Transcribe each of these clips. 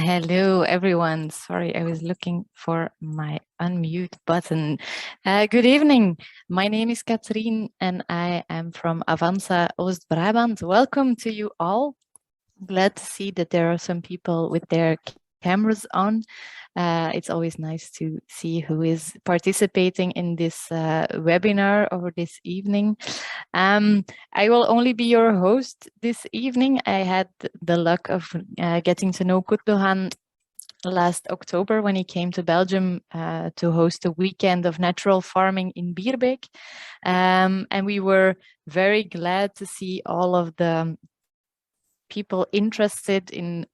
Hello, everyone. Sorry, I was looking for my unmute button. Good evening. My name is Katrien and I am from Avansa, Oost-Brabant. Welcome to you all. Glad to see that there are some people with their cameras on. It's always nice to see who is participating in this webinar over this evening. I will only be your host this evening. I had the luck of getting to know Kutluhan last October when he came to Belgium to host a weekend of natural farming in Bierbeek. And we were very glad to see all of the people interested in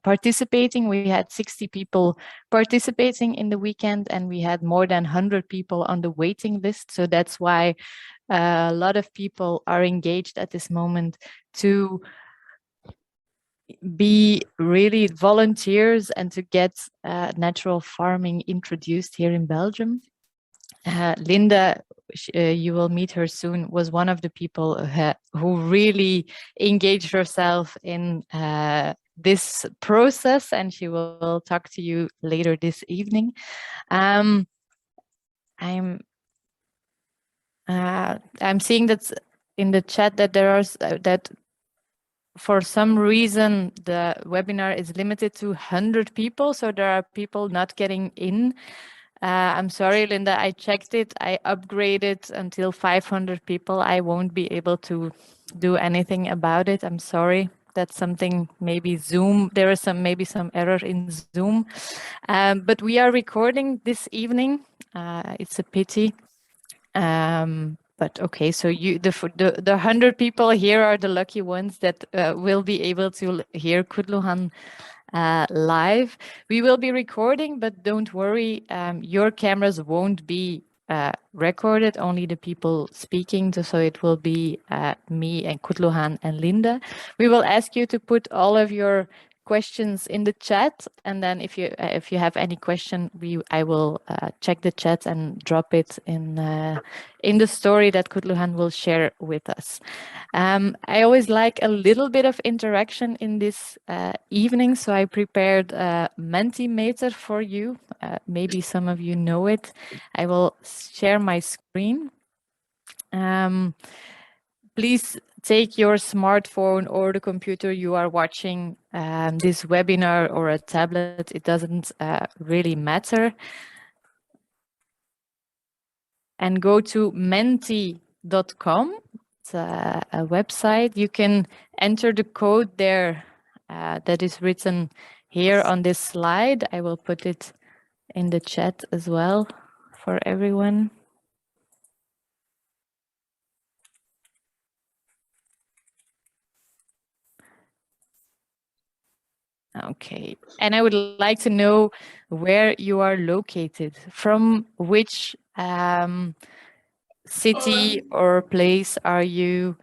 participating. We had 60 people participating in the weekend and we had more than 100 people on the waiting list. So that's why a lot of people are engaged at this moment to be really volunteers and to get natural farming introduced here in Belgium. Linda, you will meet her soon, was one of the people who really engaged herself in this process, and she will talk to you later this evening. I'm seeing that in the chat that there are that for some reason the webinar is limited to 100 people, so there are people not getting in. I'm sorry, Linda, I checked it. I upgraded until 500 people. I won't be able to do anything about it. I'm sorry. That's something, maybe Zoom. There is maybe some error in Zoom. But we are recording this evening. It's a pity. But okay, so the 100 people here are the lucky ones that will be able to hear Kutluhan live. We will be recording, but don't worry, your cameras won't be recorded, only the people speaking. So it will be me and Kutluhan and Linda. We will ask you to put all of your questions in the chat, and then if you have any question, I will check the chat and drop it in the story that Kutluhan will share with us. I always like a little bit of interaction in this evening, so I prepared Mentimeter for you. Maybe some of you know it. I will share my screen. Please take your smartphone or the computer you are watching this webinar, or a tablet. It doesn't really matter. And go to menti.com. It's a website. You can enter the code there that is written here on this slide. I will put it in the chat as well for everyone. Okay, and I would like to know where you are located, from which city or place are you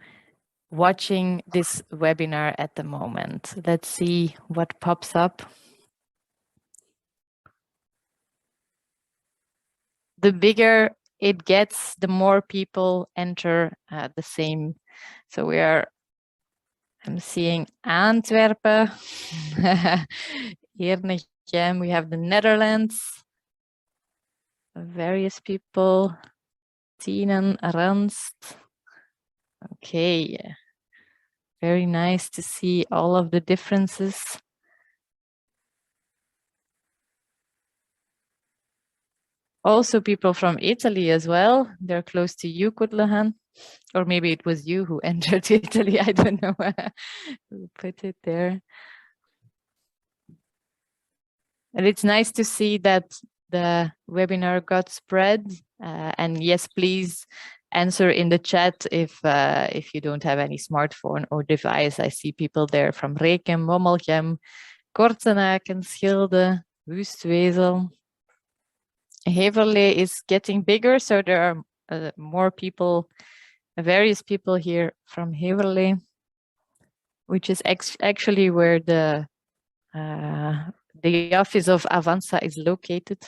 watching this webinar at the moment? Let's see what pops up. The bigger it gets, the more people enter the same. So I'm seeing Antwerpen, Heernegem, we have the Netherlands, various people, Tienen, Randst. Okay, very nice to see all of the differences. Also people from Italy as well. They're close to you, Kutluhan. Or maybe it was you who entered Italy. I don't know who put it there. And it's nice to see that the webinar got spread. And yes, please answer in the chat if you don't have any smartphone or device. I see people there from Rijke, Momenteel, Kortenaken, Schilde, Wustwezel. Heverlee is getting bigger, so there are more people, various people here from Heverlee, which is actually where the office of Avansa is located.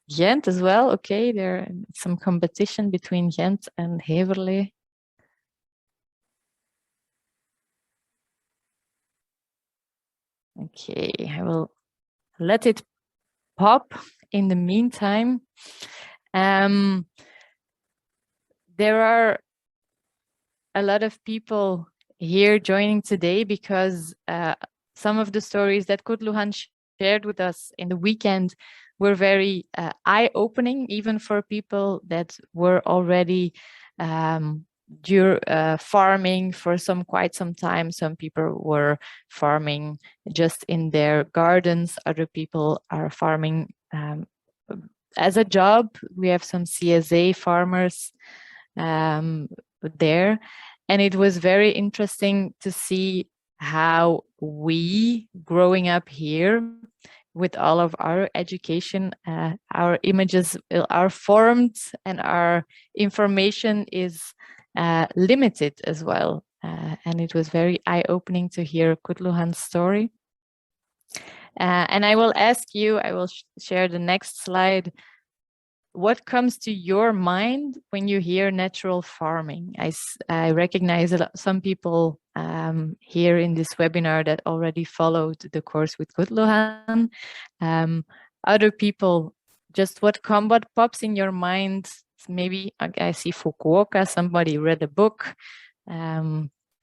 Ghent as well. Okay, there's some competition between Ghent and Heverlee. Okay, I will let it pop in the meantime. There are a lot of people here joining today because some of the stories that Kutluhan shared with us in the weekend were very eye-opening, even for people that were already farming for quite some time. Some people were farming just in their gardens. Other people are farming as a job. We have some CSA farmers there, and it was very interesting to see how we, growing up here with all of our education, our images are formed and our information is limited as well. And it was very eye-opening to hear Kutluhan's story. And I will ask you, I will share the next slide. What comes to your mind when you hear natural farming? I recognize some people here in this webinar that already followed the course with Kutluhan. Other people, just what pops in your mind? Maybe I see Fukuoka, somebody read a book.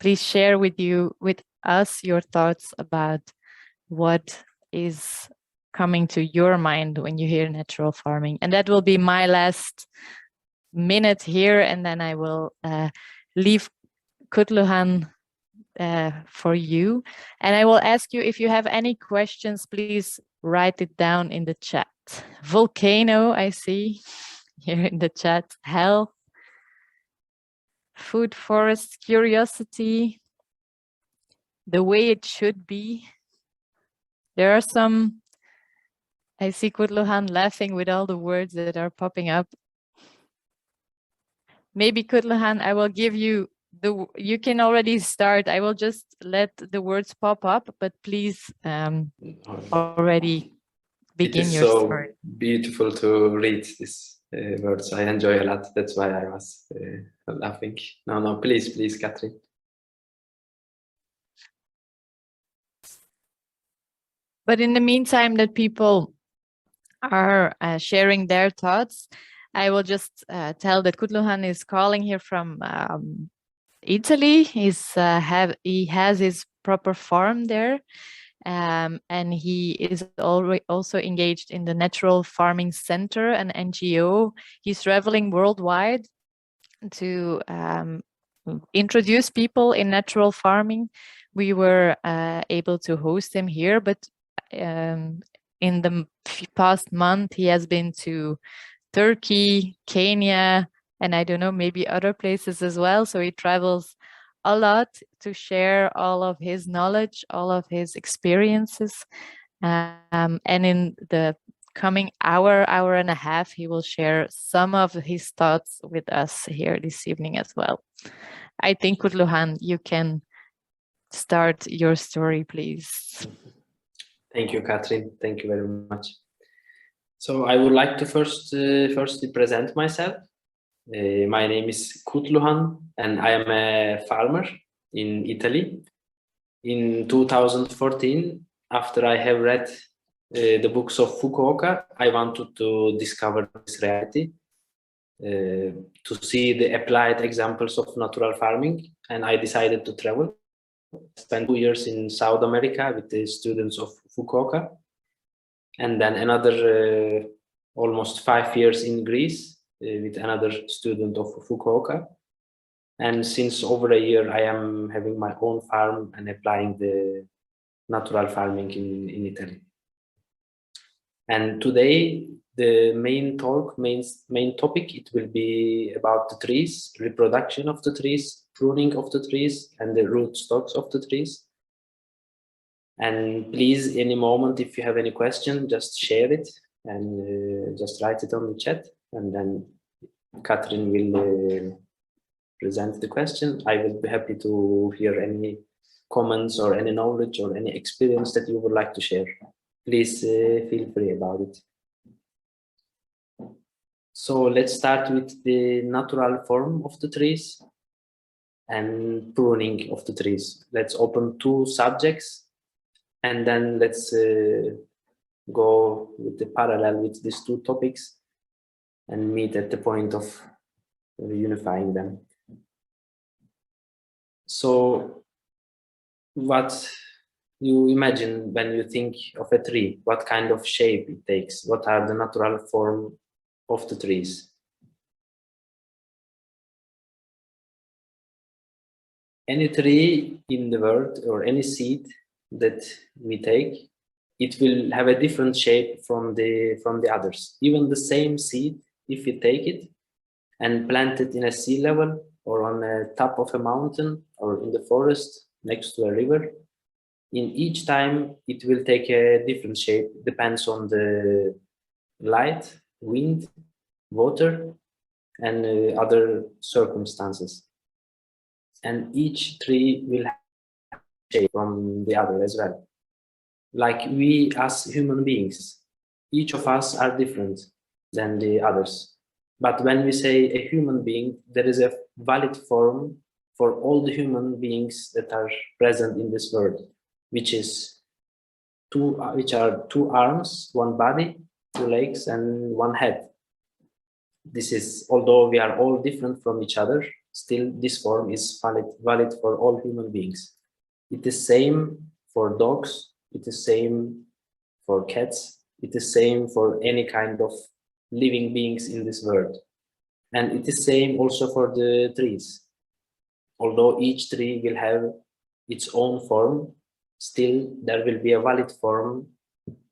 Please share with us your thoughts about what is coming to your mind when you hear natural farming. And that will be my last minute here, and then I will leave Kutluhan for you. And I will ask you, if you have any questions, please write it down in the chat. Volcano, I see here in the chat. Health, food, forest, curiosity, the way it should be. There are some. I see Kutluhan laughing with all the words that are popping up. Maybe Kutluhan, I will give you you can already start. I will just let the words pop up, but please already begin your story. It is so beautiful to read these words. I enjoy a lot. That's why I was laughing. No, please, Catherine. But in the meantime that people are sharing their thoughts, I will just tell that Kutluhan is calling here from Italy. He has his proper farm there, and he is also engaged in the Natural Farming Center, an NGO. He's traveling worldwide to introduce people in natural farming. We were able to host him here, but in the past month, he has been to Turkey, Kenya, and I don't know, maybe other places as well. So he travels a lot to share all of his knowledge, all of his experiences. And in the coming hour and a half, he will share some of his thoughts with us here this evening as well. I think, Kutluhan, you can start your story, please. Thank you, Catherine. Thank you very much. So I would like to firstly present myself. My name is Kutluhan, and I am a farmer in Italy. In 2014, after I have read the books of Fukuoka, I wanted to discover this reality, to see the applied examples of natural farming, and I decided to travel. I spent 2 years in South America with the students of Fukuoka, and then another almost 5 years in Greece with another student of Fukuoka. And since over a year, I am having my own farm and applying the natural farming in Italy. And today, the main topic, it will be about the trees, reproduction of the trees, pruning of the trees, and the root stocks of the trees. And please, any moment, if you have any question, just share it and just write it on the chat, and then Catherine will present the question. I will be happy to hear any comments or any knowledge or any experience that you would like to share. Please feel free about it. So let's start with the natural form of the trees and pruning of the trees. Let's open two subjects And then let's go with the parallel with these two topics and meet at the point of unifying them. So what you imagine when you think of a tree, what kind of shape it takes, what are the natural form of the trees? Any tree in the world or any seed that we take, it will have a different shape from the others. Even the same seed, if you take it and plant it in a sea level or on the top of a mountain or in the forest next to a river, in each time it will take a different shape, depends on the light, wind, water, and other circumstances. And each tree will have a shape from the other as well. Like we as human beings, each of us are different than the others. But when we say a human being, there is a valid form for all the human beings that are present in this world, which are two arms, one body, two legs, and one head. This is, although we are all different from each other, still this form is valid for all human beings. It is same for dogs, it is same for cats, it is same for any kind of living beings in this world. And it is same also for the trees. Although each tree will have its own form, still there will be a valid form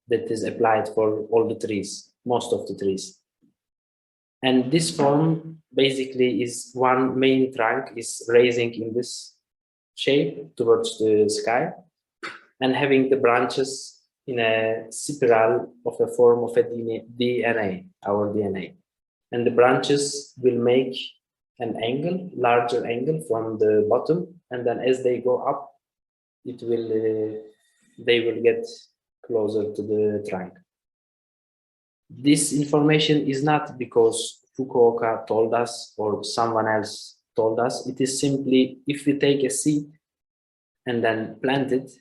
that is applied for all the trees, most of the trees. And this form basically is one main trunk is raising in this shape towards the sky and having the branches in a spiral of a form of a DNA, our DNA. And the branches will make an angle, larger angle from the bottom, and then as they go up, it will they will get closer to the trunk. This information is not because Fukuoka told us or someone else told us. It is simply if we take a seed and then plant it,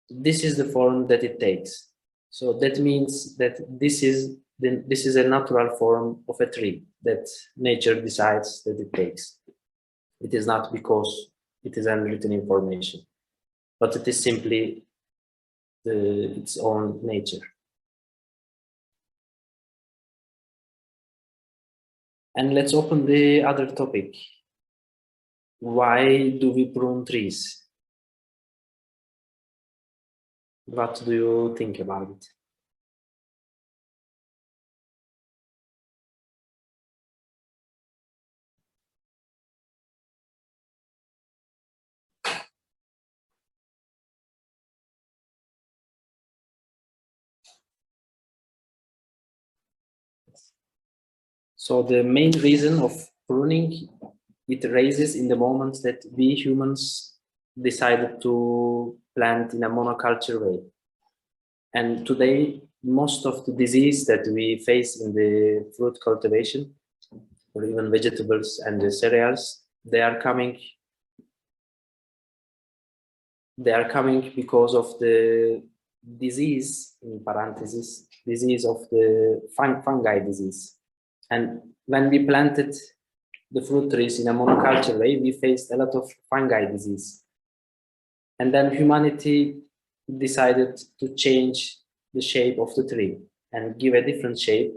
this is the form that it takes. So that means that this is a natural form of a tree that nature decides that it takes. It is not because it is unwritten information, but it is simply its own nature. And let's open the other topic. Why do we prune trees? What do you think about it? So the main reason of pruning, it raises in the moment that we humans decided to plant in a monoculture way. And today, most of the disease that we face in the fruit cultivation, or even vegetables and the cereals, they are coming because of the disease, in parentheses, disease of the fungi disease. And when we planted the fruit trees in a monoculture way, we faced a lot of fungi disease. And then humanity decided to change the shape of the tree and give a different shape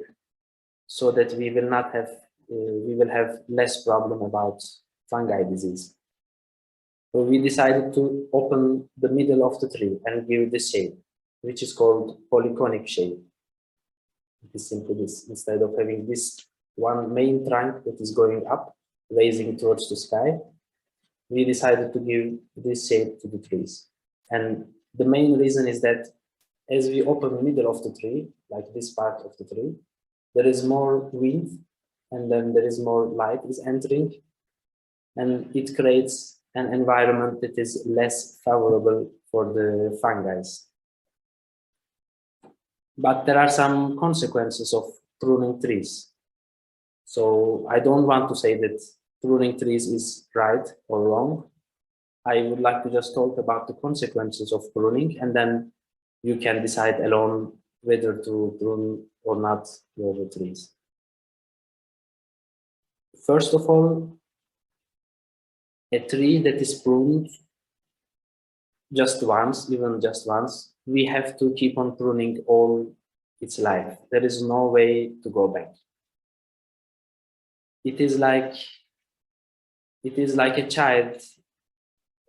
so that we will have less problem about fungi disease. So we decided to open the middle of the tree and give this shape, which is called polyconic shape. It is simply this. Instead of having this one main trunk that is going up, raising towards the sky, we decided to give this shape to the trees. And the main reason is that as we open the middle of the tree, like this part of the tree, there is more wind and then there is more light is entering, and it creates an environment that is less favorable for the fungi. But there are some consequences of pruning trees. So I don't want to say that pruning trees is right or wrong, I would like to just talk about the consequences of pruning, and then you can decide alone whether to prune or not your trees. First of all, a tree that is pruned just once, even just once, we have to keep on pruning all its life. There is no way to go back. It is like a child,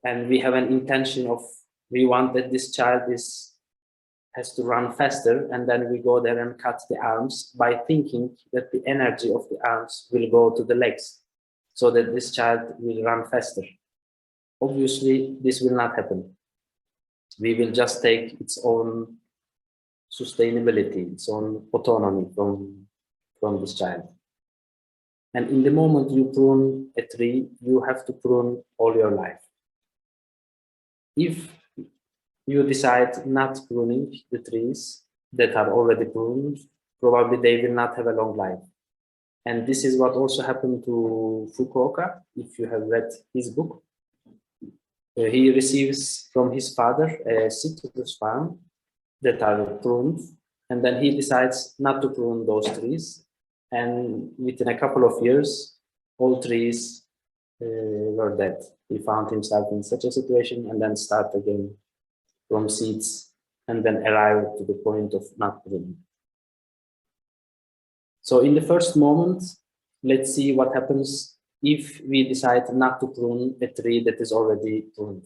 and we have an intention of, we want that this child has to run faster, and then we go there and cut the arms by thinking that the energy of the arms will go to the legs so that this child will run faster. Obviously, this will not happen. We will just take its own sustainability, its own autonomy from this child. And in the moment you prune a tree, you have to prune all your life. If you decide not pruning the trees that are already pruned, probably they will not have a long life. And this is what also happened to Fukuoka, if you have read his book. He receives from his father a citrus farm that are pruned, and then he decides not to prune those trees. And within a couple of years, all trees were dead. He found himself in such a situation and then start again from seeds and then arrive to the point of not pruning. So in the first moment, let's see what happens if we decide not to prune a tree that is already pruned.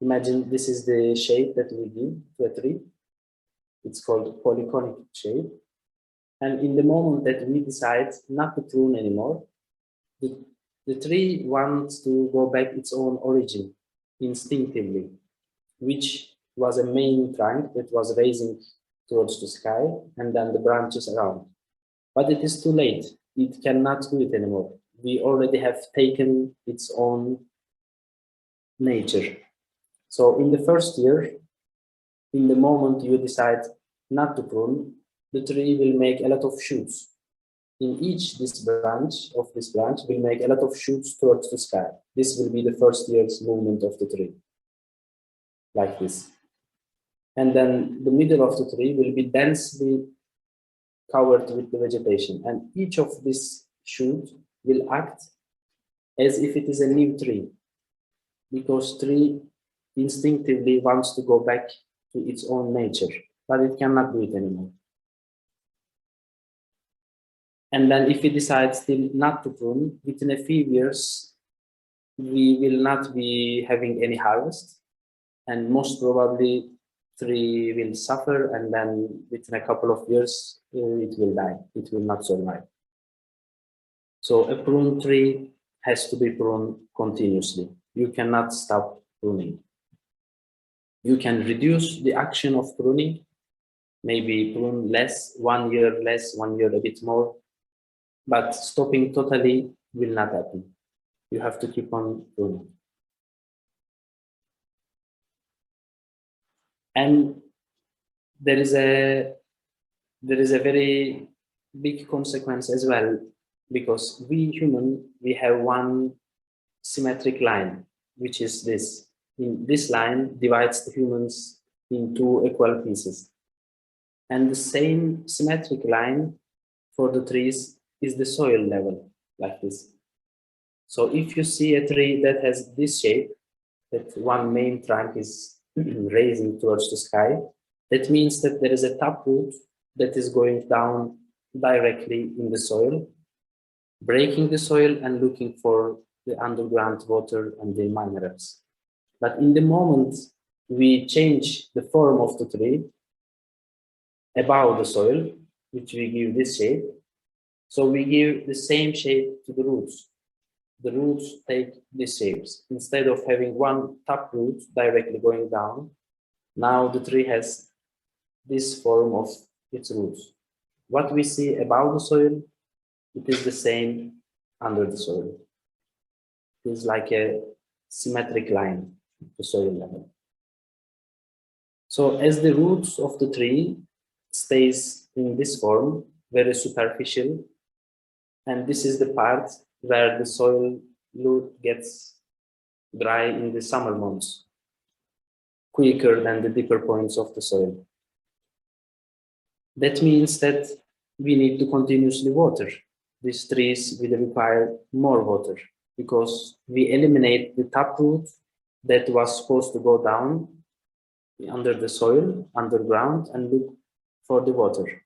Imagine this is the shape that we give to a tree. It's called polyconic shape. And in the moment that we decide not to prune anymore, the tree wants to go back its own origin instinctively, which was a main trunk that was raising towards the sky and then the branches around. But it is too late. It cannot do it anymore. We already have taken its own nature. So in the first year, in the moment you decide not to prune, the tree will make a lot of shoots. In this branch will make a lot of shoots towards the sky. This will be the first year's movement of the tree, like this. And then the middle of the tree will be densely covered with the vegetation. And each of these shoots will act as if it is a new tree, because tree instinctively wants to go back to its own nature, but it cannot do it anymore. And then if we decide still not to prune, within a few years, we will not be having any harvest, and most probably tree will suffer, and then within a couple of years, it will die. It will not survive. So a prune tree has to be pruned continuously. You cannot stop pruning. You can reduce the action of pruning, maybe prune less, 1 year less, 1 year a bit more, but stopping totally will not happen. You have to keep on pruning. And there is a very big consequence as well, because we human, we have one symmetric line, which is this. In this line divides the humans in two equal pieces. And the same symmetric line for the trees is the soil level, like this. So if you see a tree that has this shape, that one main trunk is raising towards the sky, that means that there is a taproot that is going down directly in the soil, breaking the soil and looking for the underground water and the minerals. But in the moment we change the form of the tree above the soil, which we give this shape, so we give the same shape to the roots. The roots take these shapes. Instead of having one top root directly going down, now the tree has this form of its roots. What we see above the soil, it is the same under the soil. It is like a symmetric line at the soil level. So as the roots of the tree stays in this form, very superficial, and this is the part where the soil gets dry in the summer months, quicker than the deeper points of the soil. That means that we need to continuously water. These trees will require more water because we eliminate the taproot that was supposed to go down under the soil, underground, and look for the water.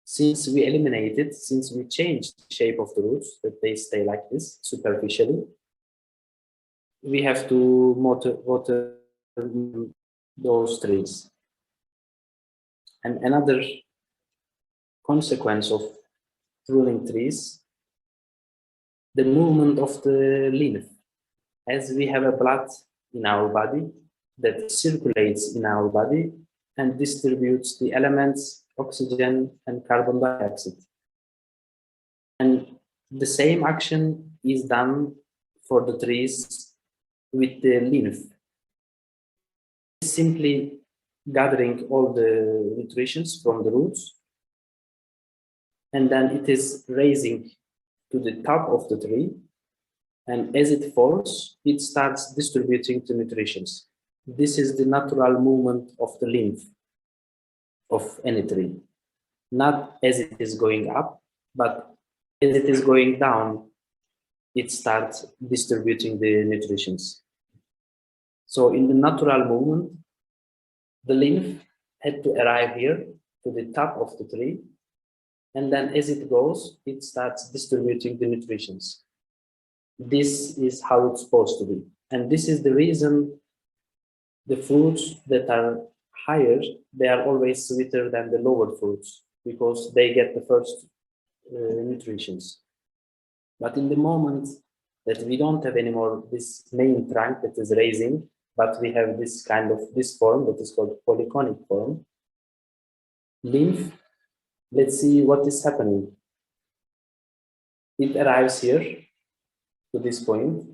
Since we eliminate it, since we change the shape of the roots, that they stay like this superficially, we have to water those trees. And another consequence of pruning trees, the movement of the lymph. As we have a blood in our body that circulates in our body and distributes the elements, oxygen and carbon dioxide. And the same action is done for the trees with the lymph. Simply gathering all the nutrients from the roots, and then it is raising to the top of the tree, and as it falls, it starts distributing the nutrients. This is the natural movement of the lymph of any tree. Not as it is going up, but as it is going down, it starts distributing the nutrients. So in the natural movement, the lymph had to arrive here to the top of the tree, and then as it goes, it starts distributing the nutrients. This is how it's supposed to be. And this is the reason the fruits that are higher, they are always sweeter than the lower fruits, because they get the first nutrients. But in the moment that we don't have anymore this main trunk that is raising, but we have this kind of this form that is called polyconic form, lymph, let's see what is happening. It arrives here to this point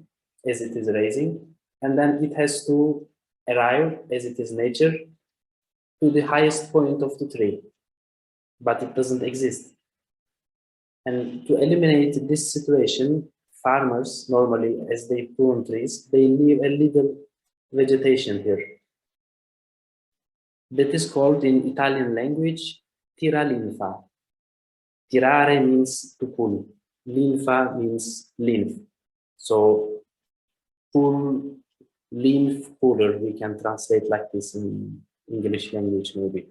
as it is raising, and then it has to arrive as it is nature to the highest point of the tree, but it doesn't exist. And to eliminate this situation, farmers normally, as they prune trees, they leave a little vegetation here. That is called in Italian language tiralinfa. Tirare means to pull, linfa means lymph. So pull, lymph puller, we can translate like this in English language maybe.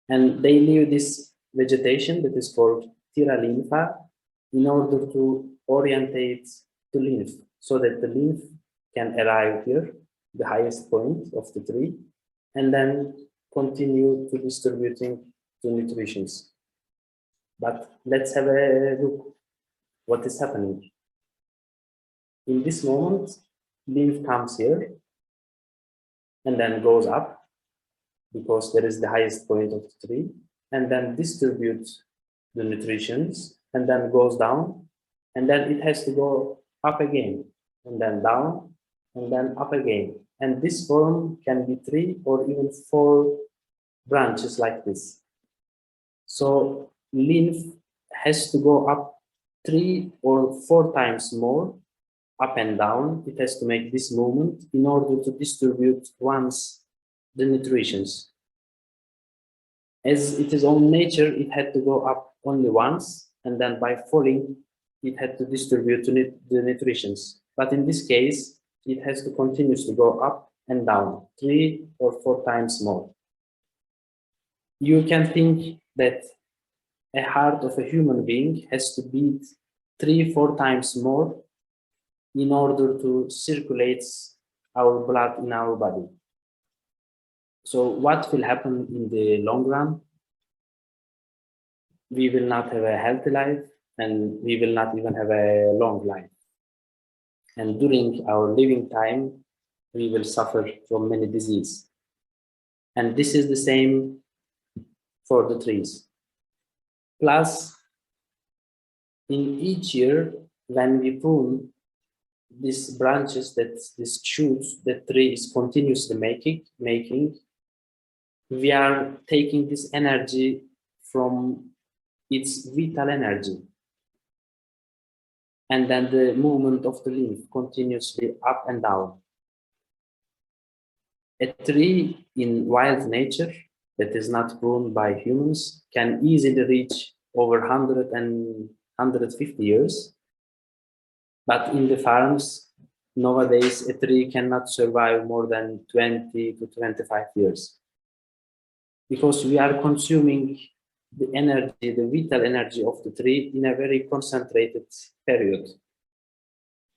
And they leave this vegetation that is called tiralinfa in order to orientate the lymph, so that the lymph can arrive here, the highest point of the tree, and then continue to distributing the nutrients. But let's have a look what is happening. In this moment, lymph comes here and then goes up because there is the highest point of the tree, and then distributes the nutrients, and then goes down, and then it has to go up again, and then down, and then up again. And this form can be 3 or even 4 branches like this. So lymph has to go up 3 or 4 times more, up and down. It has to make this movement in order to distribute once the nutrients. As it is own nature, it had to go up only once, and then by falling, it had to distribute the nutrients. But in this case, it has to continuously go up and down 3 or 4 times more. You can think that a heart of a human being has to beat 3 or 4 times more in order to circulate our blood in our body. So what will happen in the long run? We will not have a healthy life, and we will not even have a long life. And during our living time, we will suffer from many diseases. And this is the same for the trees. Plus, in each year, when we prune these branches, these shoots that tree is continuously making, we are taking this energy from its vital energy. and then the movement of the leaf continuously up and down. A tree in wild nature that is not pruned by humans can easily reach over 100 and 150 years. But in the farms, nowadays, a tree cannot survive more than 20 to 25 years. Because we are consuming the energy, the vital energy of the tree in a very concentrated period.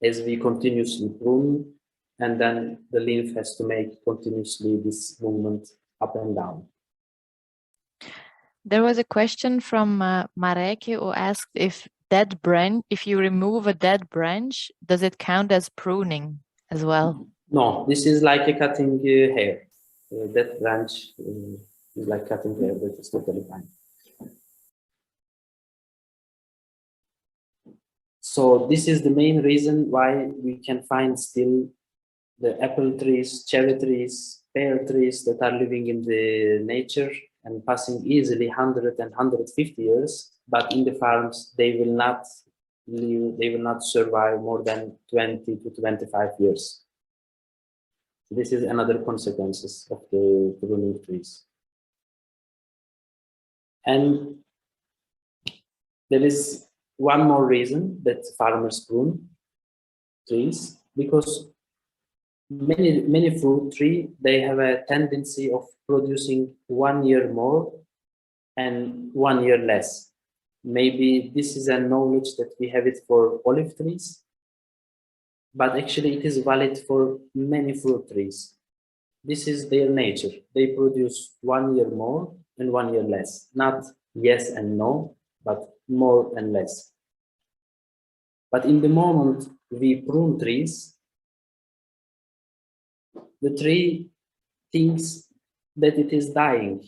As we continuously prune, and then the leaf has to make continuously this movement up and down. There was a question from Rijke who asked if you remove a dead branch, does it count as pruning as well? No, this is like a cutting hair. That branch is like cutting hair, that is totally fine. So this is the main reason why we can find still the apple trees, cherry trees, pear trees that are living in the nature and passing easily 100 and 150 years, but in the farms they will not live, they will not survive more than 20 to 25 years. This is another consequences of the pruning trees. And there is one more reason that farmers prune trees, because many fruit trees, they have a tendency of producing 1 year more and 1 year less. Maybe this is a knowledge that we have it for olive trees, but actually it is valid for many fruit trees. This is their nature. They produce 1 year more and 1 year less. Not yes and no, but more and less. But in the moment we prune trees, the tree thinks that it is dying.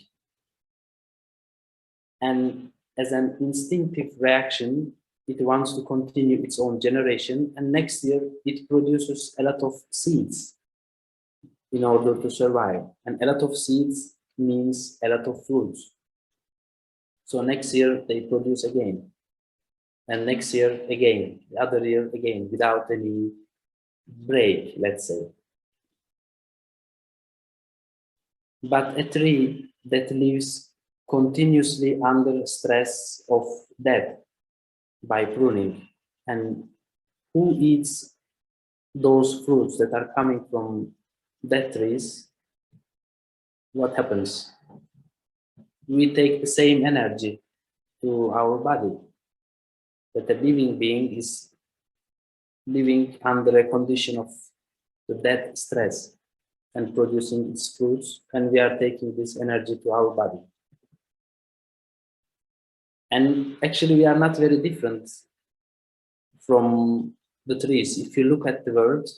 And as an instinctive reaction, it wants to continue its own generation. And next year, it produces a lot of seeds in order to survive. And a lot of seeds means a lot of fruits. So next year, they produce again. And next year, again. The other year, again, without any break, let's say. But a tree that lives continuously under stress of death by pruning, and who eats those fruits that are coming from dead trees, what happens? We take the same energy to our body, that a living being is living under a condition of the death stress and producing its fruits, and we are taking this energy to our body. And actually, we are not very different from the trees. If you look at the world,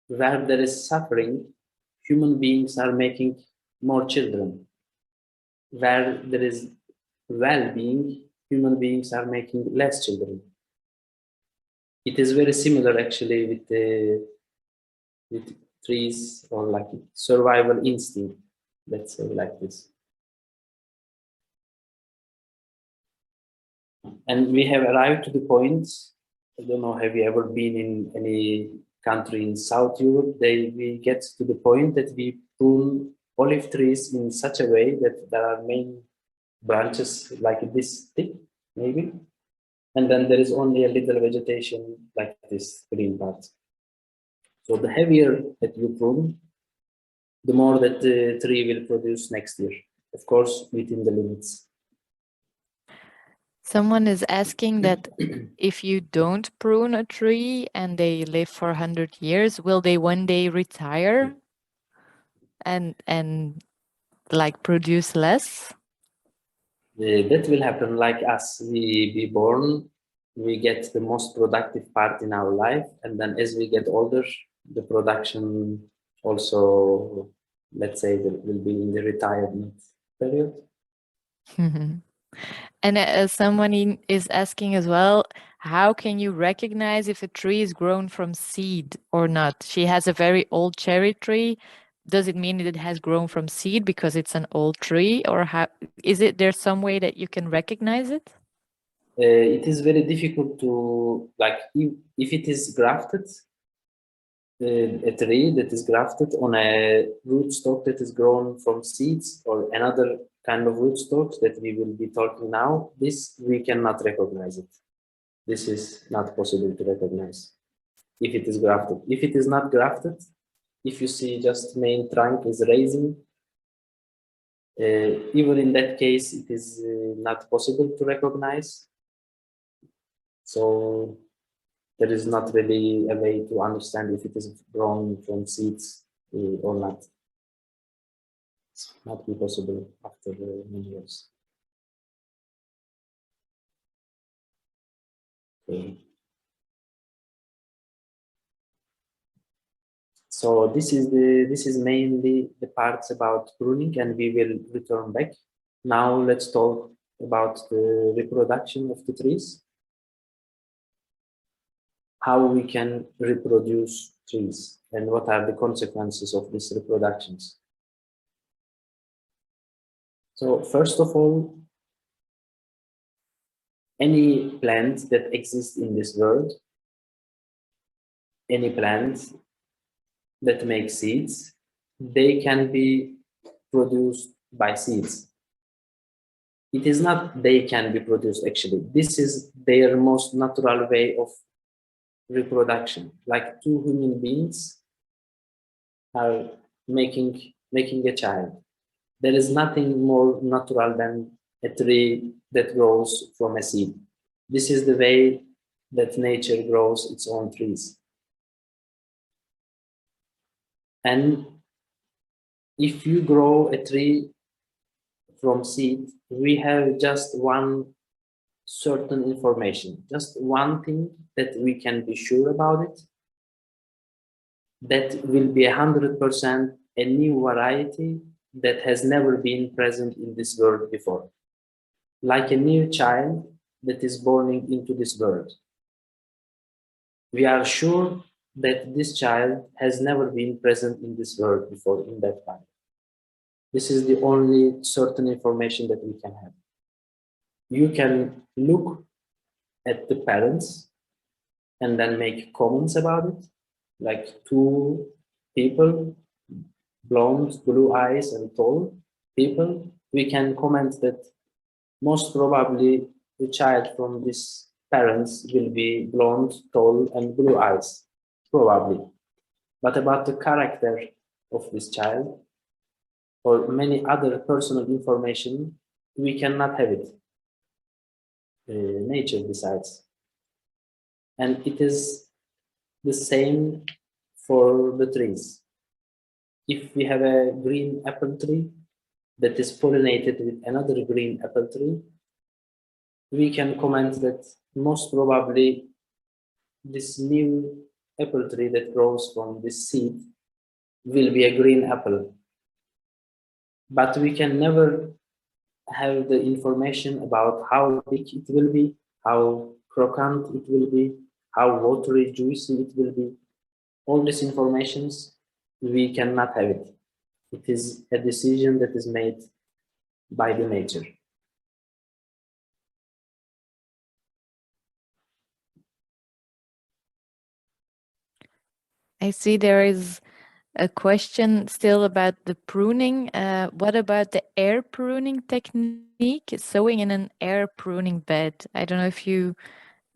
where there is suffering, human beings are making more children. Where there is well-being, human beings are making less children. It is very similar actually with trees, or like survival instinct, let's say like this. And we have arrived to the point, I don't know, have you ever been in any country in South Europe? We get to the point that we prune olive trees in such a way that there are main branches like this thick, maybe. And then there is only a little vegetation like this green part. So the heavier that you prune, the more that the tree will produce next year, of course, within the limits. Someone is asking that if you don't prune a tree and they live for 100 years, will they one day retire and like produce less? That will happen like us. We be born, we get the most productive part in our life, and then as we get older, the production also, let's say, will be in the retirement period. And someone is asking as well, how can you recognize if a tree is grown from seed or not? She has a very old cherry tree. Does it mean that it has grown from seed because it's an old tree, or how is it there some way that you can recognize it? it is very difficult to, like, if it is grafted, a tree that is grafted on a rootstock that is grown from seeds or another kind of rootstocks that we will be talking now, this we cannot recognize it. This is not possible to recognize if it is grafted. If it is not grafted, if you see just main trunk is raising, even in that case, it is not possible to recognize. So there is not really a way to understand if it is grown from seeds or not. It's not be possible after many years. Okay. So this is mainly the parts about pruning, and we will return back. Now let's talk about the reproduction of the trees. How we can reproduce trees and what are the consequences of these reproductions. So first of all, any plant that exists in this world, any plant that makes seeds, they can be produced by seeds. It is not they can be produced actually. This is their most natural way of reproduction. Like two human beings are making a child. There is nothing more natural than a tree that grows from a seed. This is the way that nature grows its own trees. And if you grow a tree from seed, we have just one certain information, just one thing that we can be sure about it, that will be 100% a new variety that has never been present in this world before. Like a new child that is born into this world. We are sure that this child has never been present in this world before in that time. This is the only certain information that we can have. You can look at the parents and then make comments about it, like two people, blonde, blue eyes, and tall people. We can comment that most probably the child from these parents will be blonde, tall, and blue eyes, probably. But about the character of this child or many other personal information, we cannot have it. Nature decides. And it is the same for the trees. If we have a green apple tree that is pollinated with another green apple tree, we can comment that most probably this new apple tree that grows from this seed will be a green apple. But we can never have the information about how big it will be, how croquant it will be, how watery, juicy it will be. All these informations, we cannot have it. It is a decision that is made by the nature. I see there is a question still about the pruning. What about the air pruning technique, sowing in an air pruning bed? I don't know if you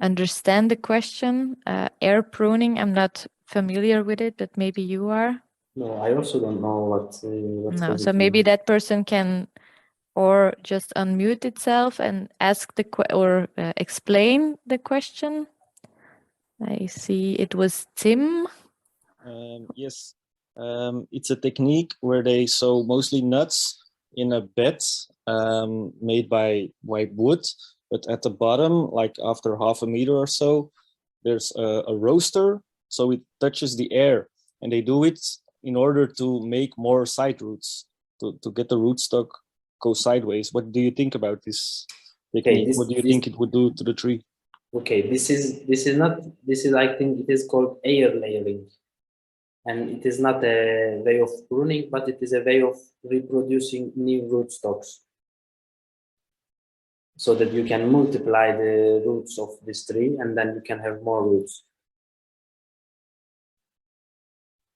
understand the question. Air pruning, I'm not familiar with it, but maybe you are. No, I also don't know what. No, so maybe that person can or just unmute itself and ask the or explain the question. I see it was Tim. Yes, it's a technique where they sow mostly nuts in a bed made by wood, but at the bottom, like after 1/2 meter or so, there's a roaster, so it touches the air, and they do it in order to make more side roots, to get the rootstock go sideways. What do you think about this technique? What do you think it would do to the tree? Okay, this is I think it is called air layering. And it is not a way of pruning, but it is a way of reproducing new rootstocks. so that you can multiply the roots of this tree and then you can have more roots.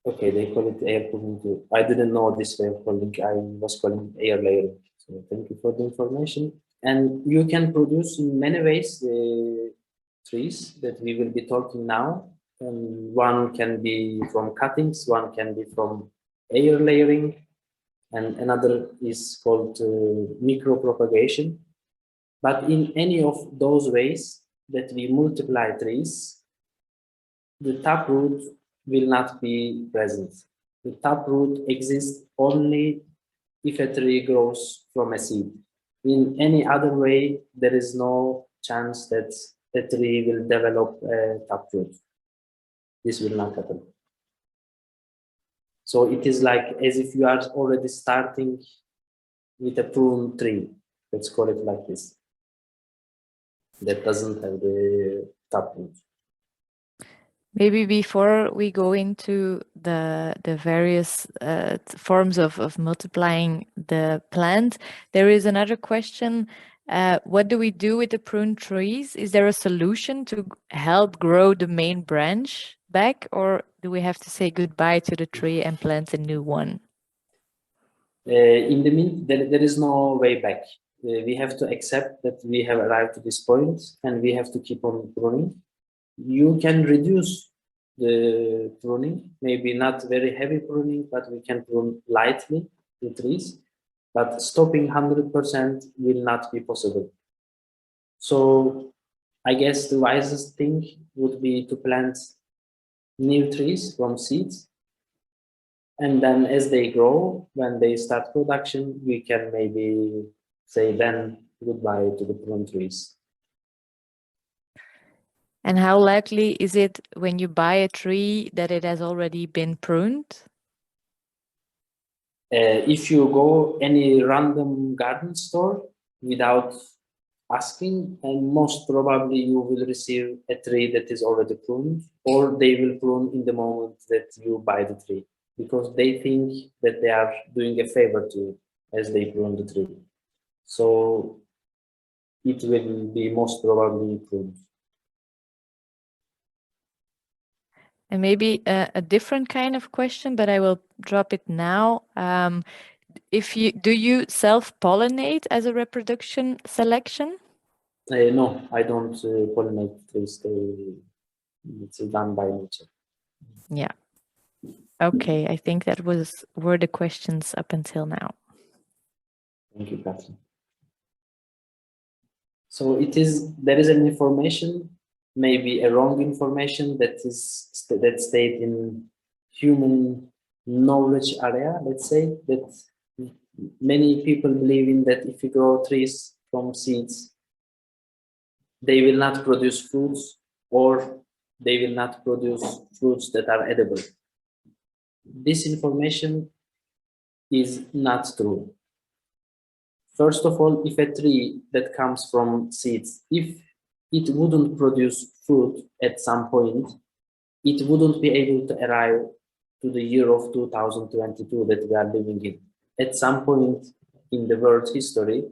Okay, they call it air pruning too. I didn't know this way of calling. I was calling air layering. So thank you for the information. And you can produce in many ways the trees that we will be talking now. And one can be from cuttings, one can be from air layering, and another is called micropropagation. But in any of those ways that we multiply trees, the taproot will not be present. The taproot exists only if a tree grows from a seed. In any other way, there is no chance that a tree will develop a taproot. This will not happen. So it is like as if you are already starting with a prune tree. Let's call it like this. That doesn't have the taproot. Maybe before we go into the various forms of multiplying the plant, there is another question. What do we do with the prune trees? Is there a solution to help grow the main branch back, or do we have to say goodbye to the tree and plant a new one? In the mean, there is no way back. We have to accept that we have arrived to this point and we have to keep on pruning. You can reduce the pruning, maybe not very heavy pruning, but we can prune lightly the trees, but stopping 100% will not be possible. So I guess the wisest thing would be to plant new trees from seeds. And then as they grow, when they start production, we can maybe say then goodbye to the prune trees. And how likely is it when you buy a tree that it has already been pruned? If you go any random garden store without asking, and most probably you will receive a tree that is already pruned, or they will prune in the moment that you buy the tree, because they think that they are doing a favor to you as they prune the tree. So it will be most probably pruned. And maybe a different kind of question, but I will drop it now. Do you self-pollinate as a reproduction selection? No, I don't pollinate trees. It's done by nature. Yeah. Okay, I think that were the questions up until now. Thank you, Catherine. So there is an information, maybe a wrong information that stayed in human knowledge area. Let's say that many people believe in that if you grow trees from seeds, they will not produce fruits, or they will not produce fruits that are edible. This information is not true. First of all, if a tree that comes from seeds, if it wouldn't produce fruit at some point, it wouldn't be able to arrive to the year of 2022 that we are living in. At some point in the world's history,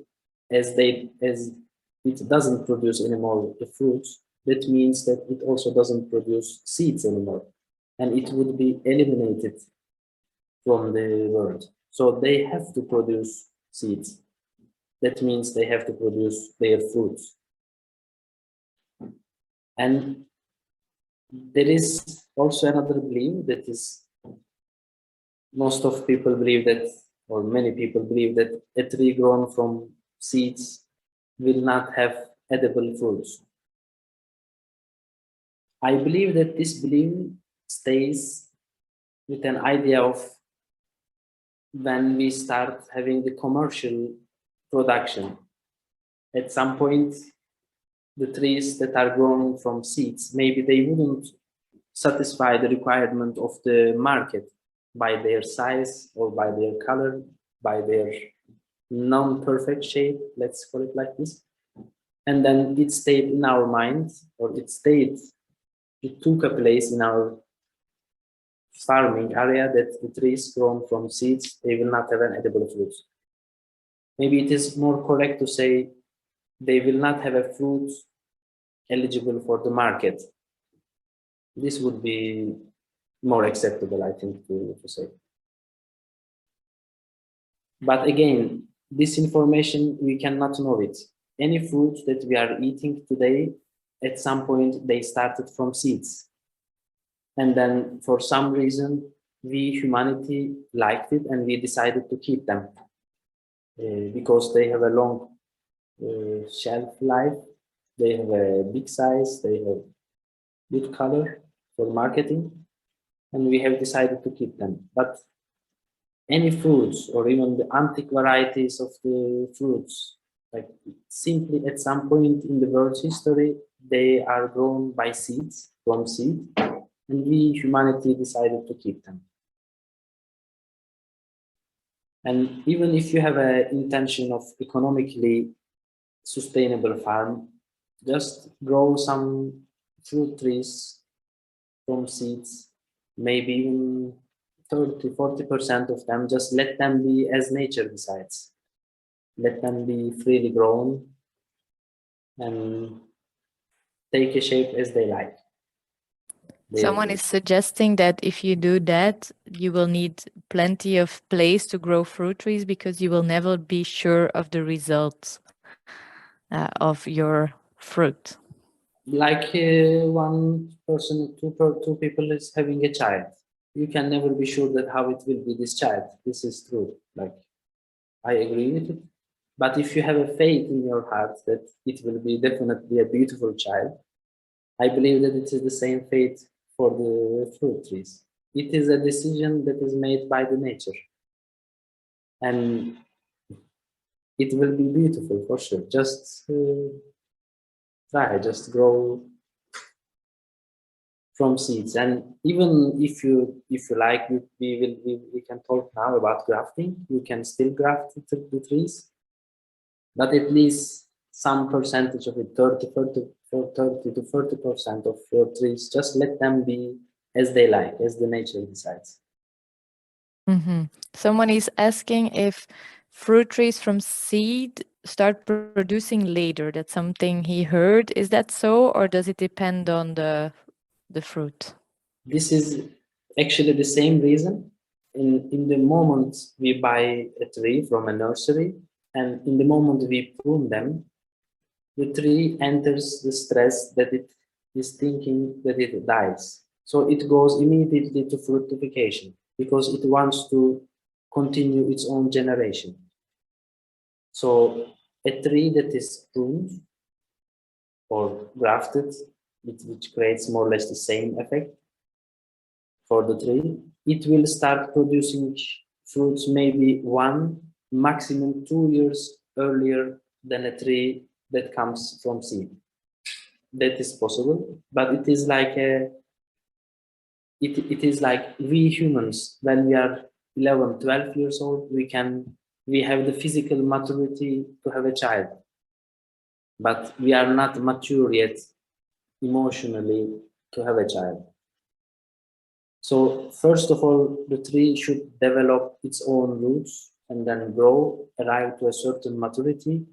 as it doesn't produce anymore the fruits, that means that it also doesn't produce seeds anymore, and it would be eliminated from the world. So they have to produce seeds. That means they have to produce their fruits. And there is also another belief that is, most of people believe that, or many people believe that a tree grown from seeds will not have edible fruits. I believe that this belief stays with an idea of when we start having the commercial production. At some point, the trees that are grown from seeds, maybe they wouldn't satisfy the requirement of the market by their size or by their color, by their non-perfect shape, let's call it like this. And then it stayed in our mind, or it took a place in our farming area that the trees grown from seeds, they will not have an edible fruit. Maybe it is more correct to say they will not have a fruit eligible for the market. This would be more acceptable, I think, to say. But again, this information, we cannot know it. Any fruit that we are eating today, at some point, they started from seeds. And then for some reason, we, humanity, liked it and we decided to keep them because they have a long shelf life, they have a big size, they have good color for marketing, and we have decided to keep them. But any fruits or even the antique varieties of the fruits, like simply at some point in the world's history, they are grown by seeds, from seed, and we, humanity, decided to keep them. And even if you have an intention of economically sustainable farm, just grow some fruit trees from seeds, maybe even 30–40% of them, just let them be as nature decides. Let them be freely grown and take a shape as they like. Someone is suggesting that if you do that, you will need plenty of place to grow fruit trees because you will never be sure of the results of your fruit. Like one person, two people is having a child. You can never be sure that how it will be this child. This is true. Like, I agree with it. But if you have a faith in your heart that it will be definitely a beautiful child, I believe that it is the same fate for the fruit trees. It is a decision that is made by the nature. And it will be beautiful for sure. Just try, just grow from seeds. And even if you like, we can talk now about grafting. You can still graft the trees, but at least some percentage of it, 30–40% of your trees, just let them be as they like, as the nature decides. Mm-hmm. Someone is asking if fruit trees from seed start producing later. That's something he heard. Is that so, or does it depend on the fruit? This is actually the same reason. In the moment we buy a tree from a nursery, and in the moment we prune them, the tree enters the stress that it is thinking that it dies. So it goes immediately to fructification because it wants to continue its own generation. So a tree that is pruned or grafted, which creates more or less the same effect for the tree, it will start producing fruits maybe 1, maximum 2 years earlier than a tree that comes from seed. That is possible, but it is like it is like we humans, when we are 11–12 years old, we have the physical maturity to have a child, but we are not mature yet emotionally to have a child. So first of all, the tree should develop its own roots and then grow, arrive to a certain maturity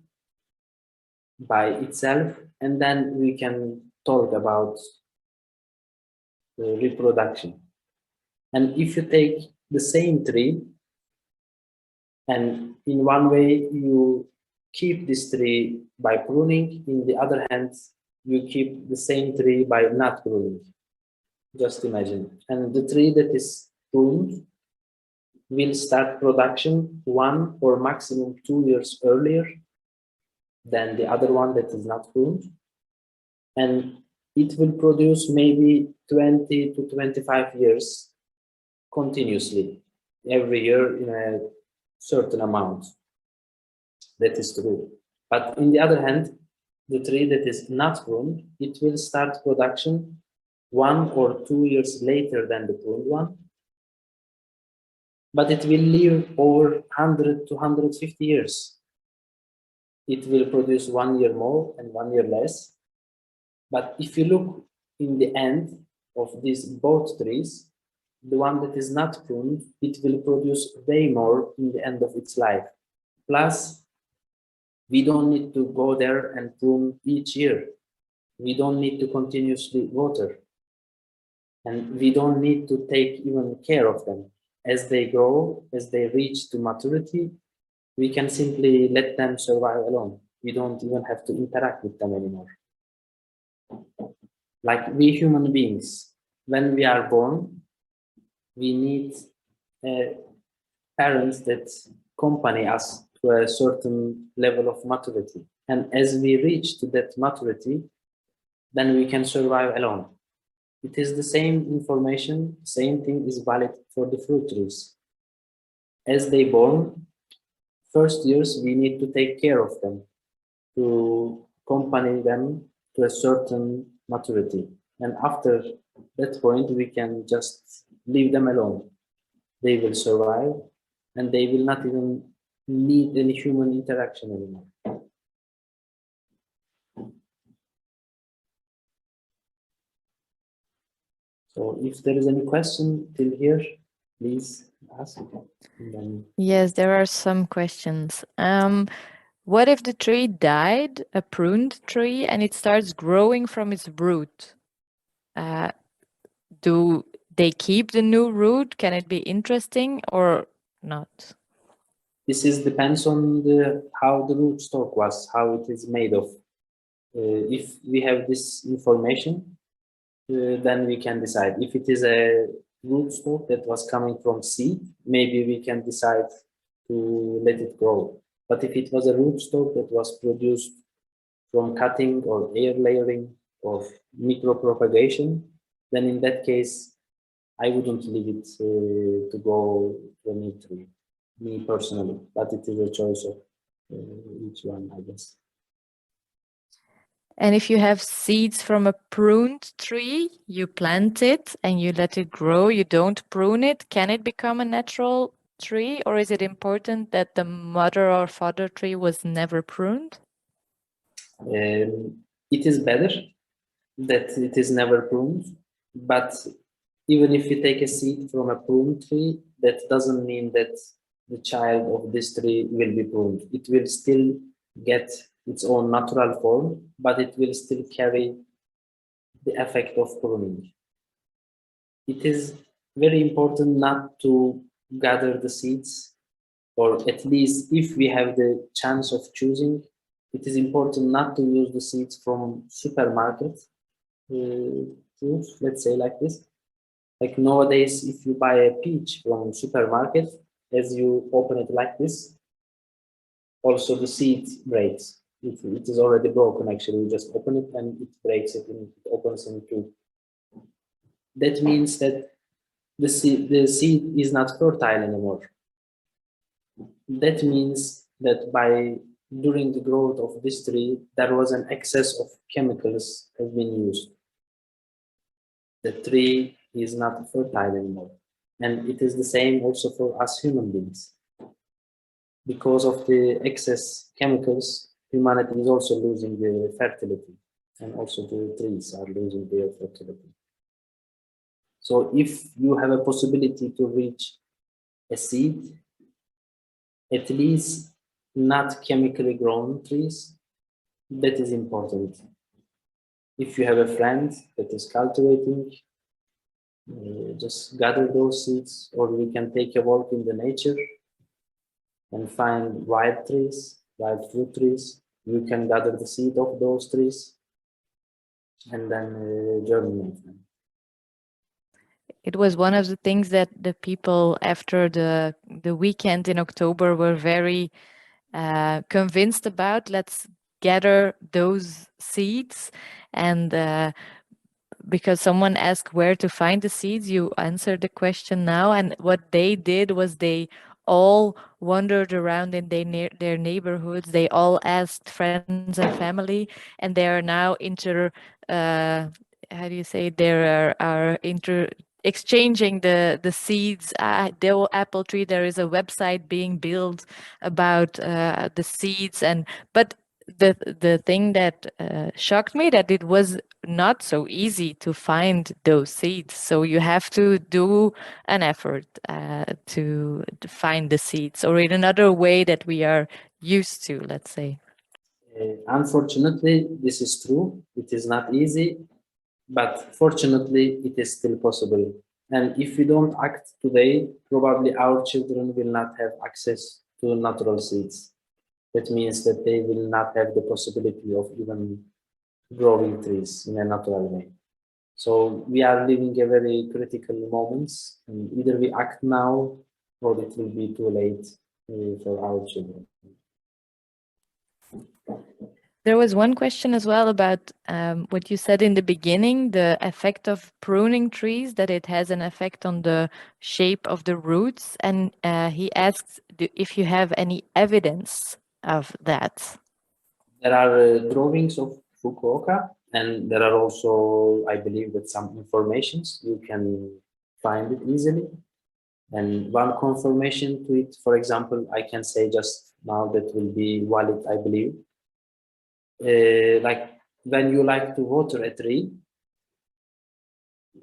by itself, and then we can talk about reproduction. And if you take the same tree and in one way you keep this tree by pruning, in the other hand you keep the same tree by not pruning. Just imagine. And the tree that is pruned will start production 1 or maximum 2 years earlier than the other one that is not pruned. And it will produce maybe 20–25 years continuously, every year in a certain amount. That is true. But on the other hand, the tree that is not pruned, it will start production 1 or 2 years later than the pruned one, but it will live over 100–150 years. It will produce 1 year more and 1 year less. But if you look in the end of these both trees, the one that is not pruned, it will produce way more in the end of its life. Plus, We don't need to go there and prune each year. We don't need to continuously water. And we don't need to take even care of them. As they grow, as they reach to maturity, we can simply let them survive alone. We don't even have to interact with them anymore. Like we human beings, when we are born, we need parents that accompany us to a certain level of maturity. And as we reach to that maturity, then we can survive alone. It is the same information, same thing is valid for the fruit trees. As they born, first years we need to take care of them, to accompany them to a certain maturity. And after that point, we can just leave them alone. They will survive and they will not even need any human interaction anymore. So if there is any question till here, please ask. Yes, there are some questions. What if the tree died, a pruned tree, and it starts growing from its root? Do they keep the new root? Can it be interesting or not? This depends on how the rootstock was, how it is made of. If we have this information, then we can decide. If it is a rootstock that was coming from seed, maybe we can decide to let it grow. But if it was a rootstock that was produced from cutting or air layering or micropropagation, then in that case, I wouldn't leave it to go to a new tree, me personally, but it is a choice of each one, I guess. And if you have seeds from a pruned tree, you plant it and you let it grow, you don't prune it, can it become a natural tree, or is it important that the mother or father tree was never pruned? It is better that it is never pruned, but even if you take a seed from a pruned tree, that doesn't mean that the child of this tree will be pruned. It will still get its own natural form, but it will still carry the effect of pruning. It is very important not to gather the seeds, or at least if we have the chance of choosing, it is important not to use the seeds from supermarket fruits, let's say like this. Like nowadays, if you buy a peach from supermarket, as you open it like this, also the seed breaks. It is already broken, actually. You just open it and it breaks it and it opens in two. That means that the seed is not fertile anymore. That means that during the growth of this tree, there was an excess of chemicals have been used. The tree is not fertile anymore. And it is the same also for us human beings. Because of the excess chemicals, humanity is also losing the fertility, and also the trees are losing their fertility. So if you have a possibility to reach a seed, at least not chemically grown trees, that is important. If you have a friend that is cultivating, just gather those seeds, or we can take a walk in the nature and find wild trees, wild fruit trees. You can gather the seed of those trees and then germinate them. It was one of the things that the people after the weekend in October were very convinced about. Let's gather those seeds, and because someone asked where to find the seeds, you answered the question now. And what they did was they all wandered around in their neighborhoods. They all asked friends and family, and they are now how do you say, there are exchanging the seeds. The apple tree, there is a website being built about the seeds, but the thing that shocked me, that it was not so easy to find those seeds. So you have to do an effort to find the seeds, or in another way that we are used to, let's say. Unfortunately, this is true. It is not easy, but fortunately, it is still possible. And if we don't act today, probably our children will not have access to natural seeds. That means that they will not have the possibility of even growing trees in a natural way. So we are living a very critical moment, and either we act now or it will be too late for our children. There was one question as well about what you said in the beginning, the effect of pruning trees, that it has an effect on the shape of the roots. And he asks if you have any evidence of that. There are drawings of Fukuoka, and there are also, I believe, that some informations you can find it easily. And one confirmation to it, for example, I can say just now that will be valid, I believe. Like when you like to water a tree,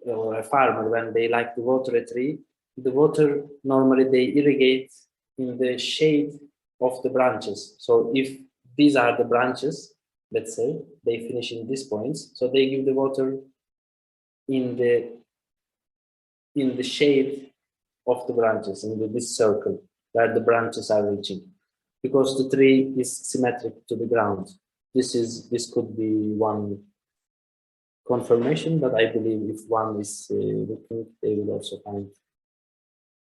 or a farmer, when they like to water a tree, the water normally they irrigate in the shade of the branches. So if these are the branches, let's say, they finish in these points, so they give the water in the shade of the branches, in this circle where the branches are reaching, because the tree is symmetric to the ground. This could be one confirmation, but I believe if one is looking, they will also find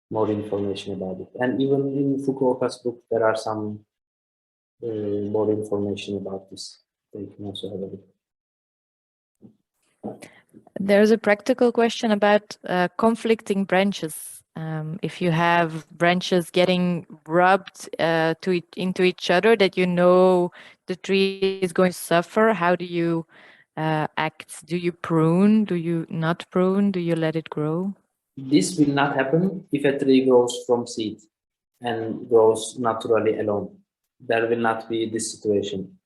more information about it. And even in Fukuoka's book, there are some more information about this. They can also have a look. There's a practical question about conflicting branches. If you have branches getting rubbed into each other, that you know the tree is going to suffer, how do you act? Do you prune? Do you not prune? Do you let it grow? This will not happen if a tree grows from seed and grows naturally alone. There will not be this situation.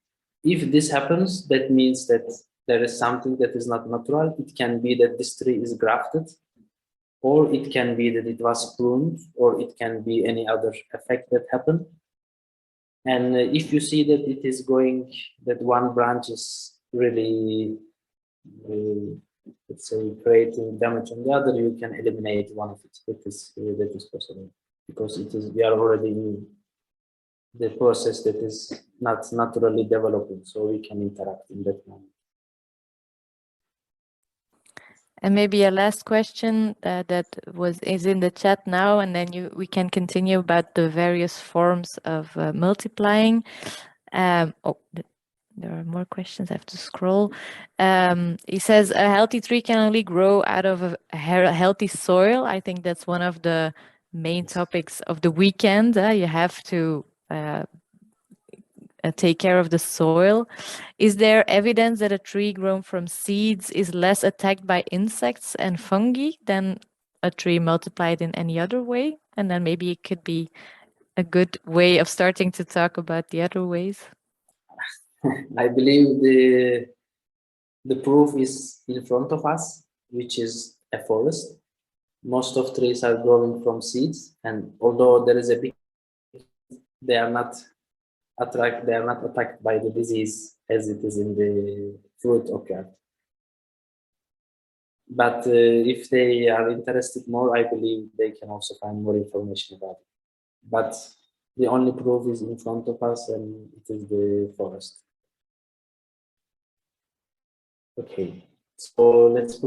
If this happens, that means that there is something that is not natural. It can be that this tree is grafted, or it can be that it was pruned, or it can be any other effect that happened. And if you see that it is going, that one branch is really, let's say, creating damage on the other, you can eliminate one of it. That is possible, because we are already in the process that is not naturally developing, so we can interact in that moment. And maybe a last question that is in the chat now, and then we can continue about the various forms of multiplying. There are more questions. I have to scroll. He says a healthy tree can only grow out of a healthy soil. I think that's one of the main topics of the weekend. You have to take care of the soil. Is there evidence that a tree grown from seeds is less attacked by insects and fungi than a tree multiplied in any other way? And then maybe it could be a good way of starting to talk about the other ways. I believe the proof is in front of us, which is a forest. Most of trees are growing from seeds, and although there is a big, they are not attacked by the disease as it is in the fruit orchard. But if they are interested more, I believe they can also find more information about it. But the only proof is in front of us, and it is the forest. Okay, so let's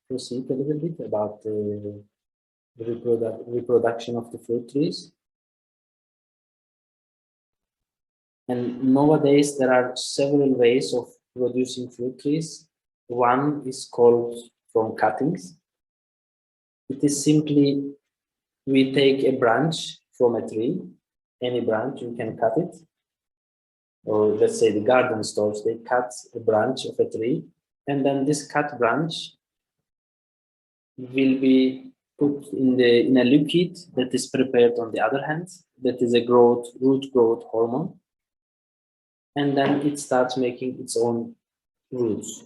proceed a little bit about the reproduction of the fruit trees. And nowadays there are several ways of producing fruit trees. One is called from cuttings. It is simply, we take a branch from a tree, any branch, you can cut it. Or let's say the garden stores, they cut a branch of a tree, and then this cut branch will be put in a liquid that is prepared on the other hand, that is a root growth hormone. And then it starts making its own roots.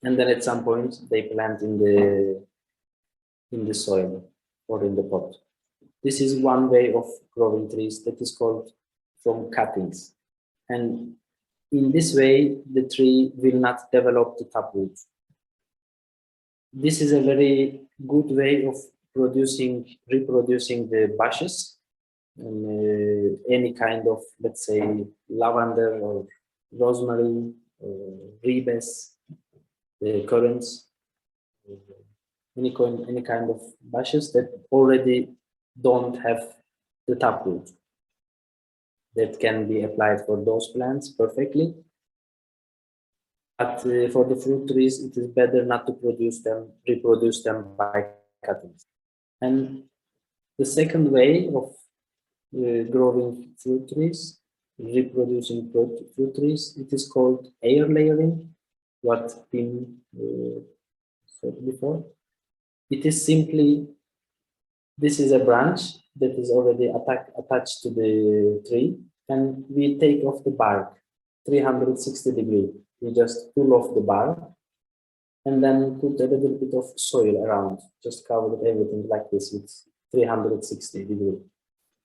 And then at some point they plant in the soil or in the pot. This is one way of growing trees that is called from cuttings. And in this way, the tree will not develop the taproot. This is a very good way of reproducing the bushes and any kind of, let's say, lavender or rosemary, ribes, currants, any kind of bushes that already don't have the taproot. That can be applied for those plants perfectly. But for the fruit trees, it is better not to reproduce them by cutting. And the second way of growing fruit trees, reproducing fruit trees, it is called air layering, what Tim said before. It is simply, this is a branch that is already attached to the tree, and we take off the bark 360 degrees. We just pull off the bark and then put a little bit of soil around, just cover everything like this with 360 degrees,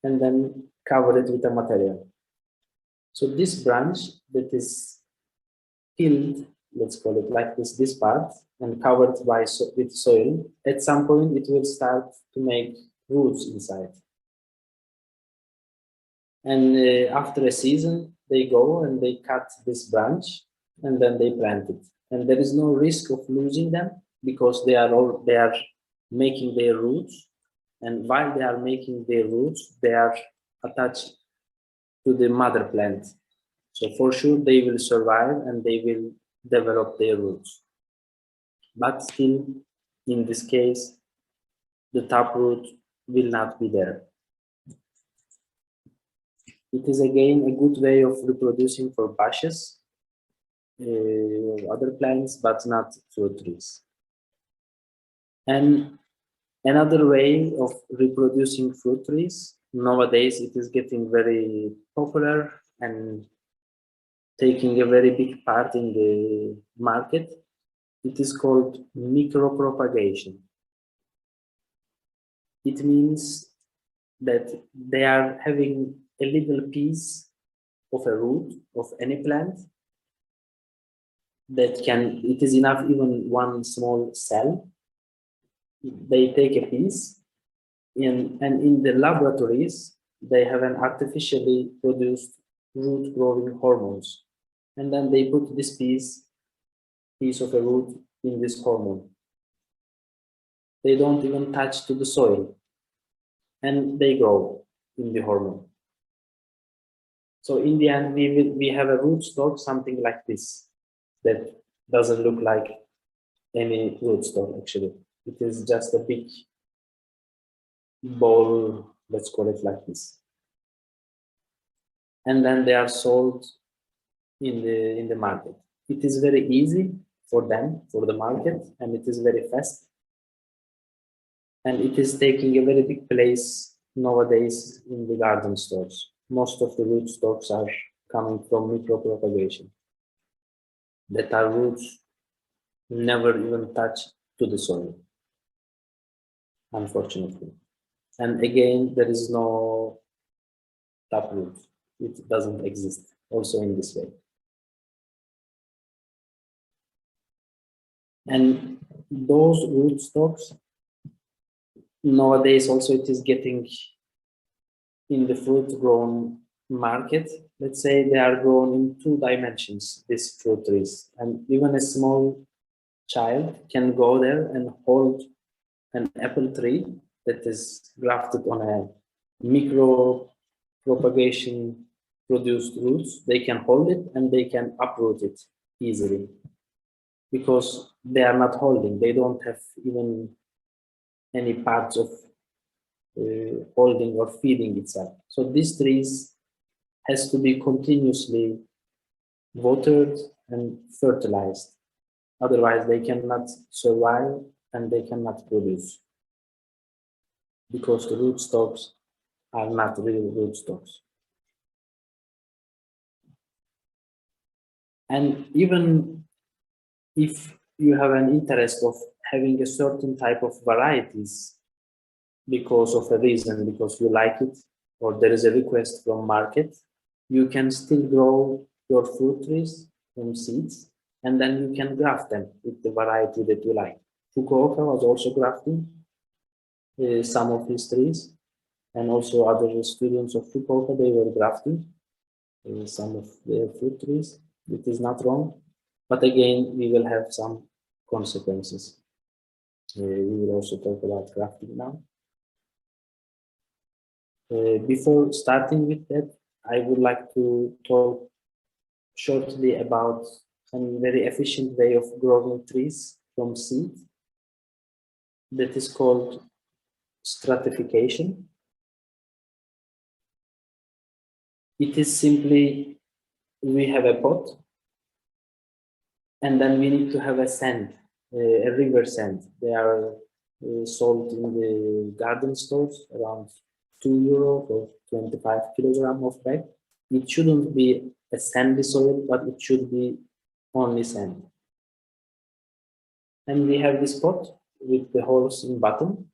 and then cover it with a material. So this branch that is filled, let's call it like this part, and covered with soil, at some point it will start to make roots inside. And after a season, they go and they cut this branch and then they plant it. And there is no risk of losing them because they are making their roots. And while they are making their roots, they are attached to the mother plant. So for sure they will survive and they will develop their roots. But still, in this case, the taproot will not be there. It is again a good way of reproducing for bushes, other plants, but not fruit trees. And another way of reproducing fruit trees, nowadays it is getting very popular and taking a very big part in the market. It is called micropropagation. It means that they are having a little piece of a root of any plant that it is enough even one small cell. They take a piece and in the laboratories, they have an artificially produced root growing hormones. And then they put this piece of a root in this hormone. They don't even touch to the soil and they grow in the hormone. So in the end, we have a rootstock, something like this, that doesn't look like any rootstock actually. It is just a big ball, let's call it like this. And then they are sold in the market. It is very easy for them, for the market, and it is very fast. And it is taking a very big place nowadays in the garden stores. Most of the rootstocks are coming from micropropagation. That are roots never even touch to the soil, unfortunately. And again, there is no taproot. It doesn't exist also in this way. And those rootstocks, nowadays also it is getting in the fruit grown market. Let's say they are grown in 2 dimensions, these fruit trees. And even a small child can go there and hold an apple tree that is grafted on a micro propagation produced roots. They can hold it and they can uproot it easily because they are not holding. They don't have even any parts of holding or feeding itself. So these trees has to be continuously watered and fertilized. Otherwise, they cannot survive and they cannot produce because the rootstocks are not real rootstocks. And even if you have an interest of having a certain type of varieties because of a reason, because you like it, or there is a request from market, you can still grow your fruit trees from seeds, and then you can graft them with the variety that you like. Fukuoka was also grafting some of his trees, and also other students of Fukuoka, they were grafting some of their fruit trees. It is not wrong, but again, we will have some consequences. We will also talk about grafting now. Before starting with that, I would like to talk shortly about a very efficient way of growing trees from seed that is called stratification. It is simply, we have a pot, and then we need to have a sand, a river sand. They are sold in the garden stores around €2 for 25 kilograms of bag. It shouldn't be a sandy soil, but it should be only sand. And we have this pot with the holes in bottom,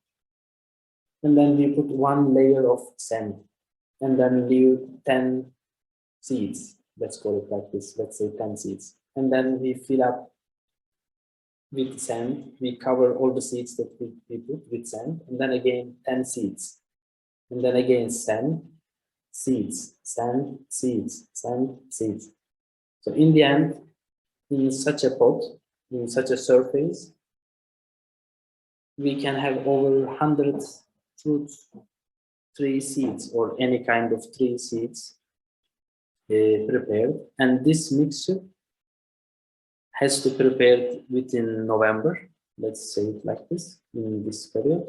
and then we put one layer of sand, and then leave 10 seeds. Let's call it like this. Let's say 10 seeds, and then we fill up with sand. We cover all the seeds that we put with sand, and then again 10 seeds, and then again sand, seeds, sand, seeds, sand, seeds. So in the end, in such a pot, in such a surface, we can have over 100 fruit tree seeds or any kind of tree seeds prepared. And this mixture has to be prepared within November, let's say it like this, in this period.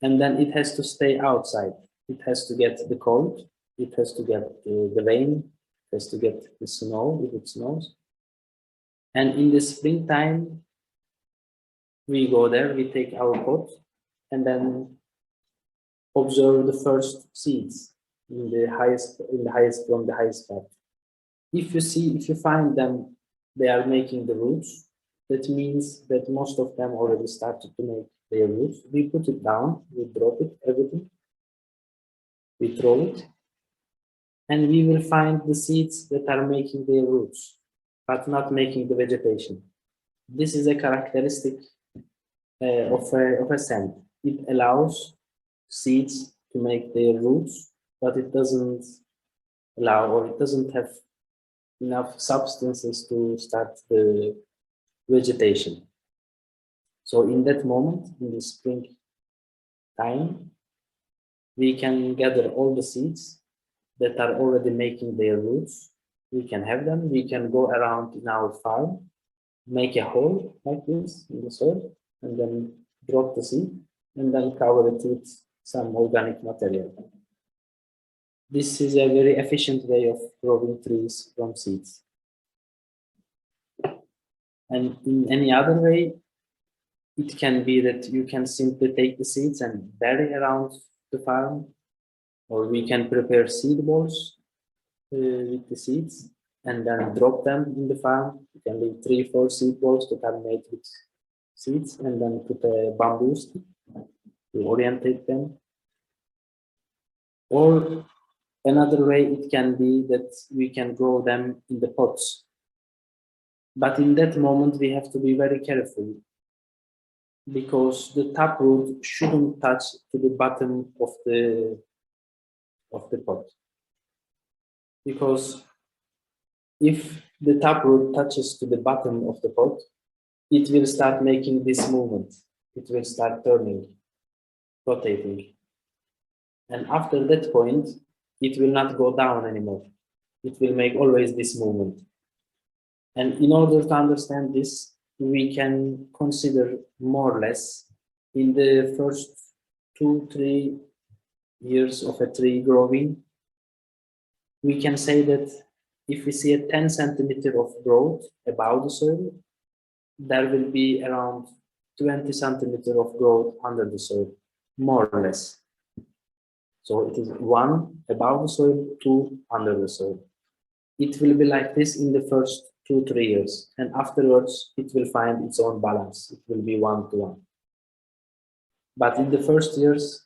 And then it has to stay outside. It has to get the cold, it has to get the rain, it has to get the snow if it snows. And in the springtime, we go there, we take our pot, and then observe the first seeds in the highest from the highest part. If you find them, they are making the roots. That means that most of them already started to make their roots. We put it down, we drop it, everything. We throw it, and we will find the seeds that are making their roots, but not making the vegetation. This is a characteristic of a sand. It allows seeds to make their roots, but it doesn't allow, or it doesn't have enough substances to start the vegetation. So in that moment, in the spring time, we can gather all the seeds that are already making their roots. We can have them. We can go around in our farm, make a hole like this in the soil, and then drop the seed, and then cover it with some organic material. This is a very efficient way of growing trees from seeds. And in any other way, it can be that you can simply take the seeds and bury around the farm, or we can prepare seed balls with the seeds and then drop them in the farm. You can leave 3-4 seed balls that are made with seeds, and then put a bamboo stick to orientate them. Or another way, it can be that we can grow them in the pots. But in that moment, we have to be very careful, because the taproot shouldn't touch to the bottom of the pot. Because if the taproot touches to the bottom of the pot, it will start making this movement. It will start turning, rotating. And after that point, it will not go down anymore. It will make always this movement. And in order to understand this, we can consider more or less in the first 2-3 years of a tree growing, we can say that if we see a 10 centimeter of growth above the soil, there will be around 20 centimeter of growth under the soil, more or less. So it is 1 above the soil, 2 under the soil. It will be like this in the first 2-3 years, and afterwards it will find its own balance. It will be 1-to-1. But in the first years,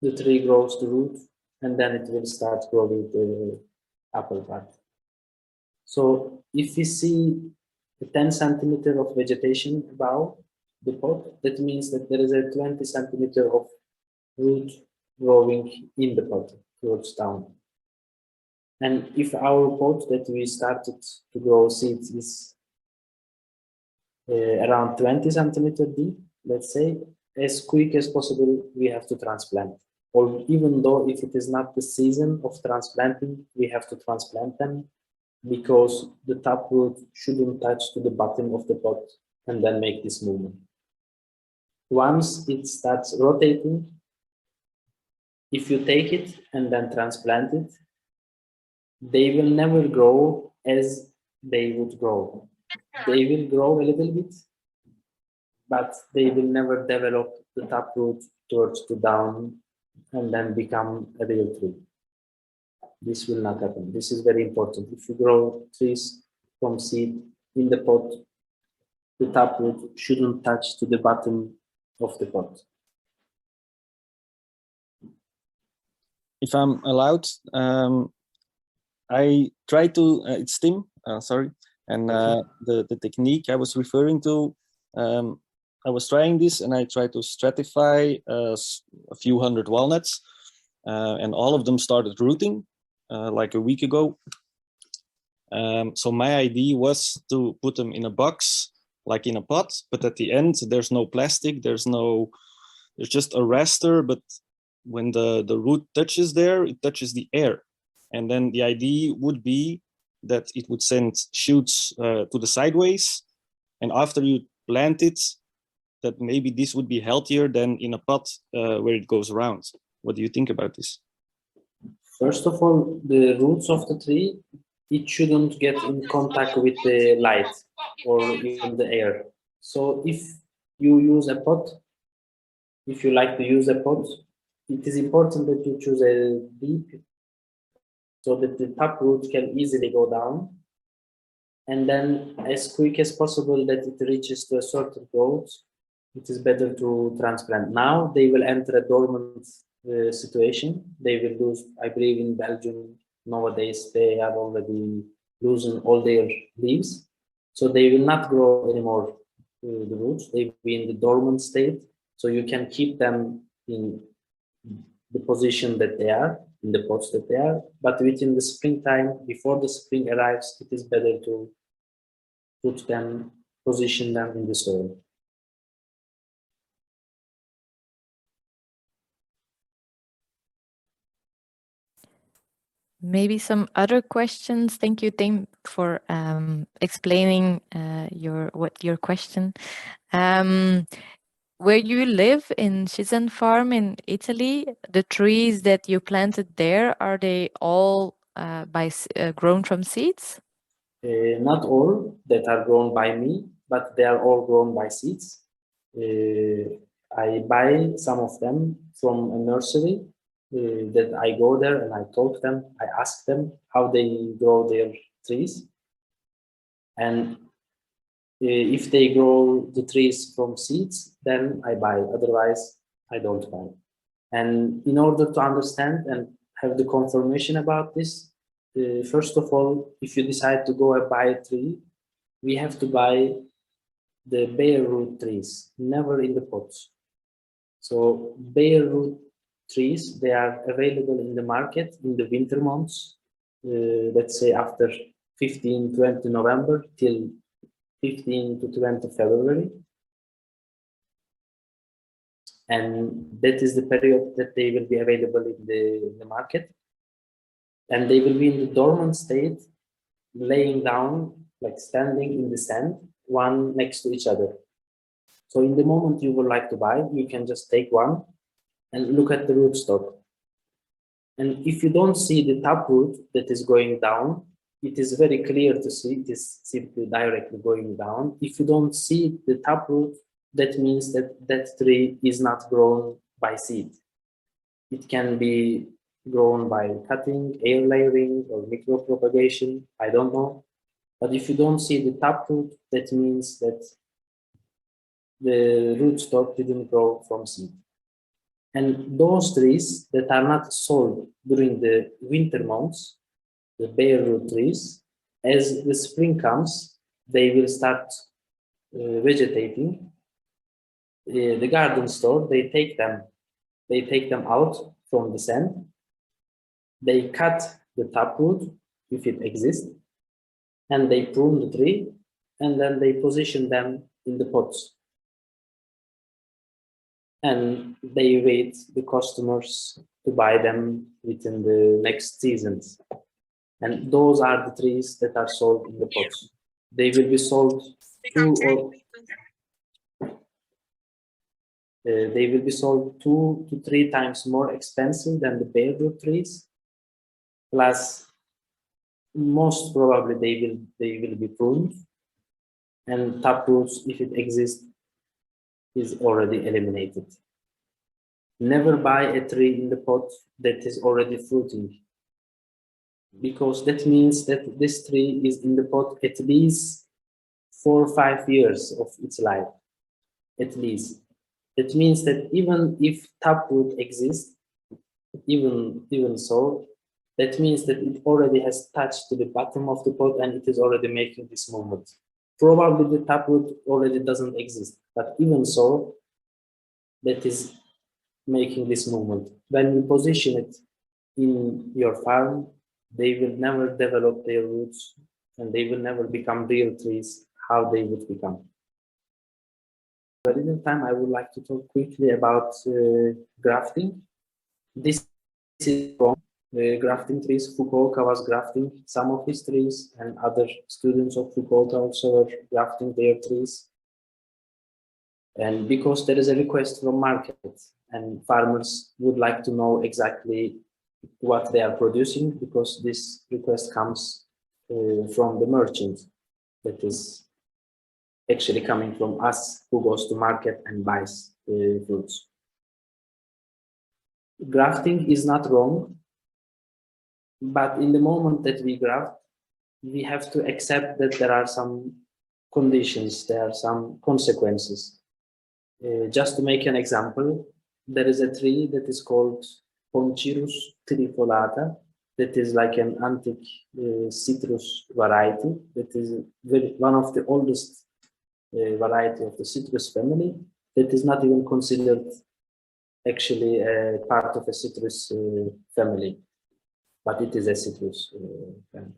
the tree grows the root, and then it will start growing the upper part. So if we see a 10 centimeter of vegetation above the pot, that means that there is a 20 centimeter of root growing in the pot towards down. And if our pot that we started to grow seeds is around 20 centimeter deep, let's say, as quick as possible, we have to transplant. Or even though if it is not the season of transplanting, we have to transplant them because the top root shouldn't touch to the bottom of the pot and then make this movement. Once it starts rotating, if you take it and then transplant it, they will never grow as they would grow. They will grow a little bit, but they will never develop the top root towards the down and then become a real tree. This will not happen. This is very important. If you grow trees from seed in the pot, the top root shouldn't touch to the bottom of the pot. If I'm allowed, I try to, it's Tim, sorry, and the technique I was referring to, I was trying this and I tried to stratify a few hundred walnuts, and all of them started rooting like a week ago. So my idea was to put them in a box, like in a pot, but at the end there's no plastic, there's just a raster, but when the root touches there, it touches the air. And then the idea would be that it would send shoots to the sideways, and after you plant it, that maybe this would be healthier than in a pot where it goes around. What do you think about this? First of all, the roots of the tree, it shouldn't get in contact with the light or even the air. So if you use a pot, if you like to use a pot, it is important that you choose a deep so that the top root can easily go down. And then as quick as possible that it reaches to a certain growth, it is better to transplant. Now they will enter a dormant situation. They will lose, I believe in Belgium nowadays, they are already losing all their leaves. So they will not grow anymore, the roots. They will be in the dormant state. So you can keep them in the position that they are, in the pots that they are. But within the springtime, before the spring arrives, it is better to put them, position them in the soil. Maybe some other questions. Thank you, Tim, for explaining your question. Where you live in Shizen farm in Italy, the trees that you planted there, are they all grown from seeds? Not all that are grown by me, but they are all grown by seeds. I buy some of them from a nursery that I go there and I talk to them. I ask them how they grow their trees. And if they grow the trees from seeds, then I buy. Otherwise, I don't buy. And in order to understand and have the confirmation about this, first of all, if you decide to go and buy a tree, we have to buy the bare root trees, never in the pots. So bare root trees, they are available in the market in the winter months, let's say after 15-20 November till 15 to 20 February. And that is the period that they will be available in the market. And they will be in the dormant state, laying down, like standing in the sand, one next to each other. So in the moment you would like to buy, you can just take one and look at the rootstock. And if you don't see the top root that is going down, it is very clear to see it is simply directly going down. If you don't see the top root, that means that that tree is not grown by seed. It can be grown by cutting, air layering, or micropropagation, I don't know. But if you don't see the top root, that means that the rootstock didn't grow from seed. And those trees that are not sold during the winter months, the bare root trees, As the spring comes, they will start vegetating. The garden store, they take them out from the sand. They cut the taproot if it exists, and they prune the tree, and then they position them in the pots. And they wait the customers to buy them within the next seasons. And those are the trees that are sold in the pots. They will be sold they will be sold 2 to 3 times more expensive than the bare root trees. Plus, most probably they will be pruned, and taproots, if it exists, is already eliminated. Never buy a tree in the pot that is already fruiting, because that means that this tree is in the pot at least 4 or 5 years of its life, at least. That means that even if taproot exists, even so, that means that it already has touched to the bottom of the pot and it is already making this movement. Probably the taproot already doesn't exist, but even so, that is making this movement. When you position it in your farm, they will never develop their roots and they will never become real trees how they would become. But in the time, I would like to talk quickly about grafting. This is from grafting trees. Fukuoka was grafting some of his trees, and other students of Fukuoka also were grafting their trees. And because there is a request from market, and farmers would like to know exactly what they are producing, because this request comes from the merchant, that is actually coming from us who goes to market and buys fruits. Grafting is not wrong, but in the moment that we graft, we have to accept that there are some conditions, there are some consequences. Just to make an example, there is a tree that is called Ponchirus trifolata, that is like an antique citrus variety, that is one of the oldest variety of the citrus family, that is not even considered actually a part of a citrus family, but it is a citrus family.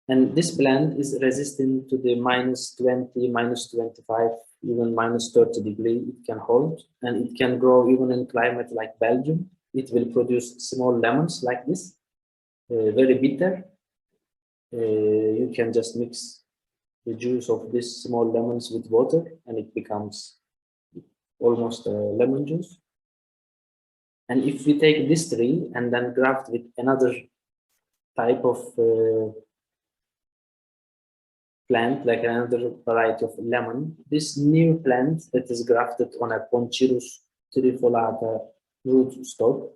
And this plant is resistant to the -20, -25, even -30 degree it can hold, and it can grow even in climate like Belgium. It will produce small lemons like this, very bitter. You can just mix the juice of these small lemons with water and it becomes almost lemon juice. And if we take this tree and then graft with another type of plant, like another variety of lemon, this new plant that is grafted on a Ponchirus trifolata rootstock,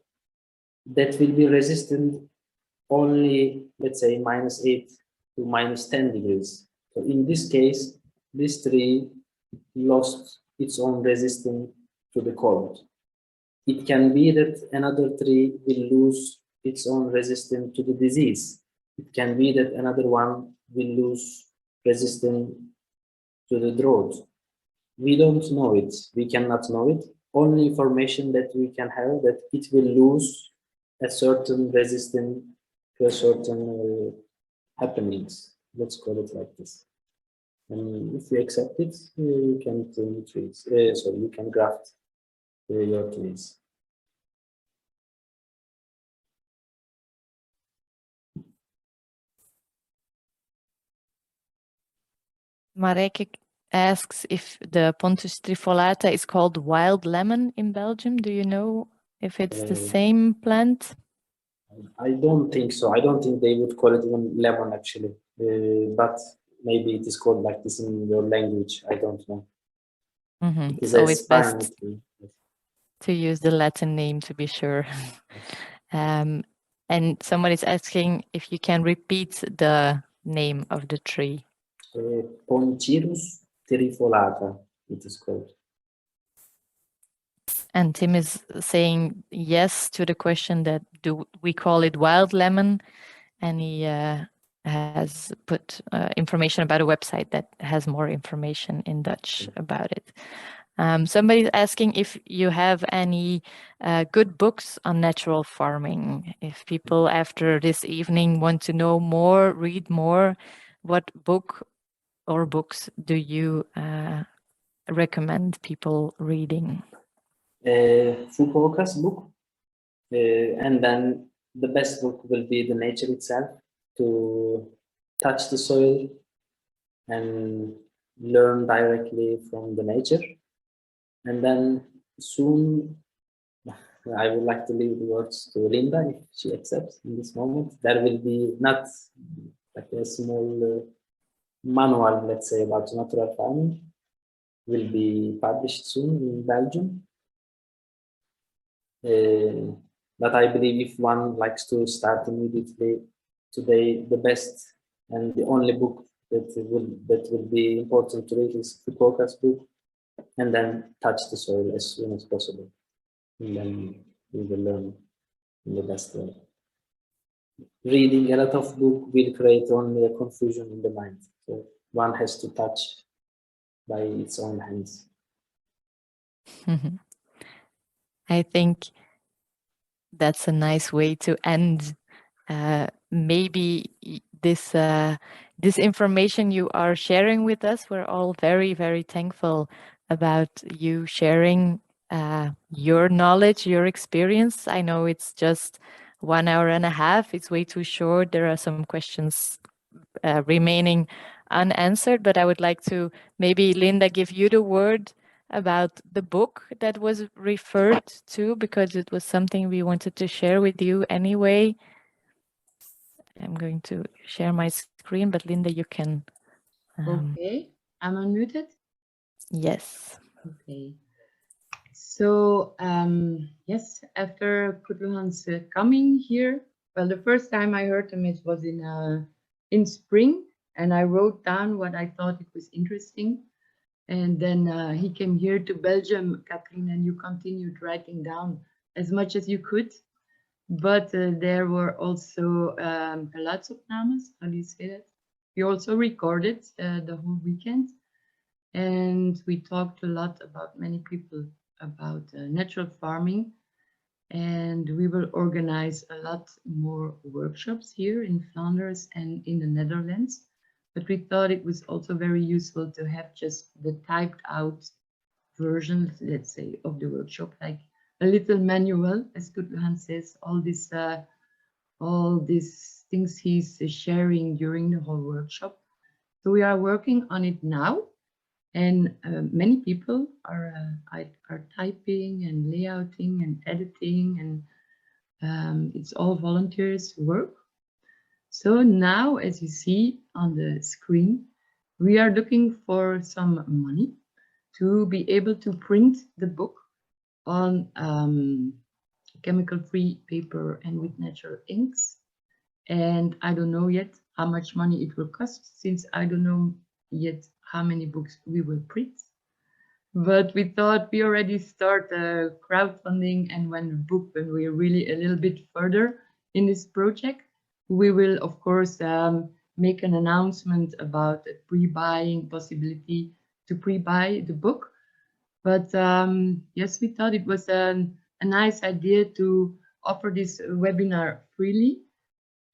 that will be resistant only, let's say, -8 to -10 degrees. So in this case, this tree lost its own resistance to the cold. It can be that another tree will lose its own resistance to the disease. It can be that another one will lose resistance to the drought. We don't know it. We cannot know it. Only information that we can have that it will lose a certain resistance to a certain happenings. Let's call it like this. And if you accept it, you can prune trees. So you can graft your trees. Marijke asks if the Pontus trifolata is called wild lemon in Belgium. Do you know if it's the same plant? I don't think so. I don't think they would call it even lemon actually, but maybe it is called like this in your language. I don't know. Mm-hmm. It's always best to use the Latin name to be sure. And somebody's asking if you can repeat the name of the tree. Ponchirus trifolata, it is called. And Tim is saying yes to the question that do we call it wild lemon, and he has put information about a website that has more information in Dutch about it. Somebody's asking if you have any good books on natural farming. If people after this evening want to know more, read more, what book or books do you recommend people reading? Fukuoka's book, and then the best book will be the nature itself, to touch the soil and learn directly from the nature. And then soon, I would like to leave the words to Linda, if she accepts in this moment. There will be not like a small manual, let's say, about natural farming, will be published soon in Belgium. But I believe if one likes to start immediately today, the best and the only book that will be important to read is Fukuoka's book, and then touch the soil as soon as possible, and then we will learn in the best way. Reading a lot of book will create only a confusion in the mind, so one has to touch by its own hands. I think that's a nice way to end. Maybe this this information you are sharing with us, we're all very, very thankful about you sharing your knowledge, your experience. I know it's just 1 hour and a half. It's way too short. There are some questions remaining unanswered, but I would like to maybe, Linda, give you the word about the book that was referred to, because it was something we wanted to share with you anyway. I'm going to share my screen, but Linda, you can. Okay, I'm unmuted. Yes. Okay. So yes, after Kutluhan's coming here, well, the first time I heard him, it was in spring, and I wrote down what I thought it was interesting. And then he came here to Belgium, Katrien, and you continued writing down as much as you could. But there were also geluidsopnames, how do you say that? We also recorded the whole weekend. And we talked a lot about many people about natural farming. And we will organize a lot more workshops here in Flanders and in the Netherlands. But we thought it was also very useful to have just the typed out version, let's say, of the workshop, like a little manual, as Kutluhan says, all these things he's sharing during the whole workshop. So we are working on it now, and many people are typing and layouting and editing, and it's all volunteers' work. So now, as you see on the screen, we are looking for some money to be able to print the book on chemical-free paper and with natural inks. And I don't know yet how much money it will cost, since I don't know yet how many books we will print. But we thought we already start crowdfunding, and when we're really a little bit further in this project, we will of course make an announcement about a pre-buying possibility to pre-buy the book. But yes, we thought it was a nice idea to offer this webinar freely.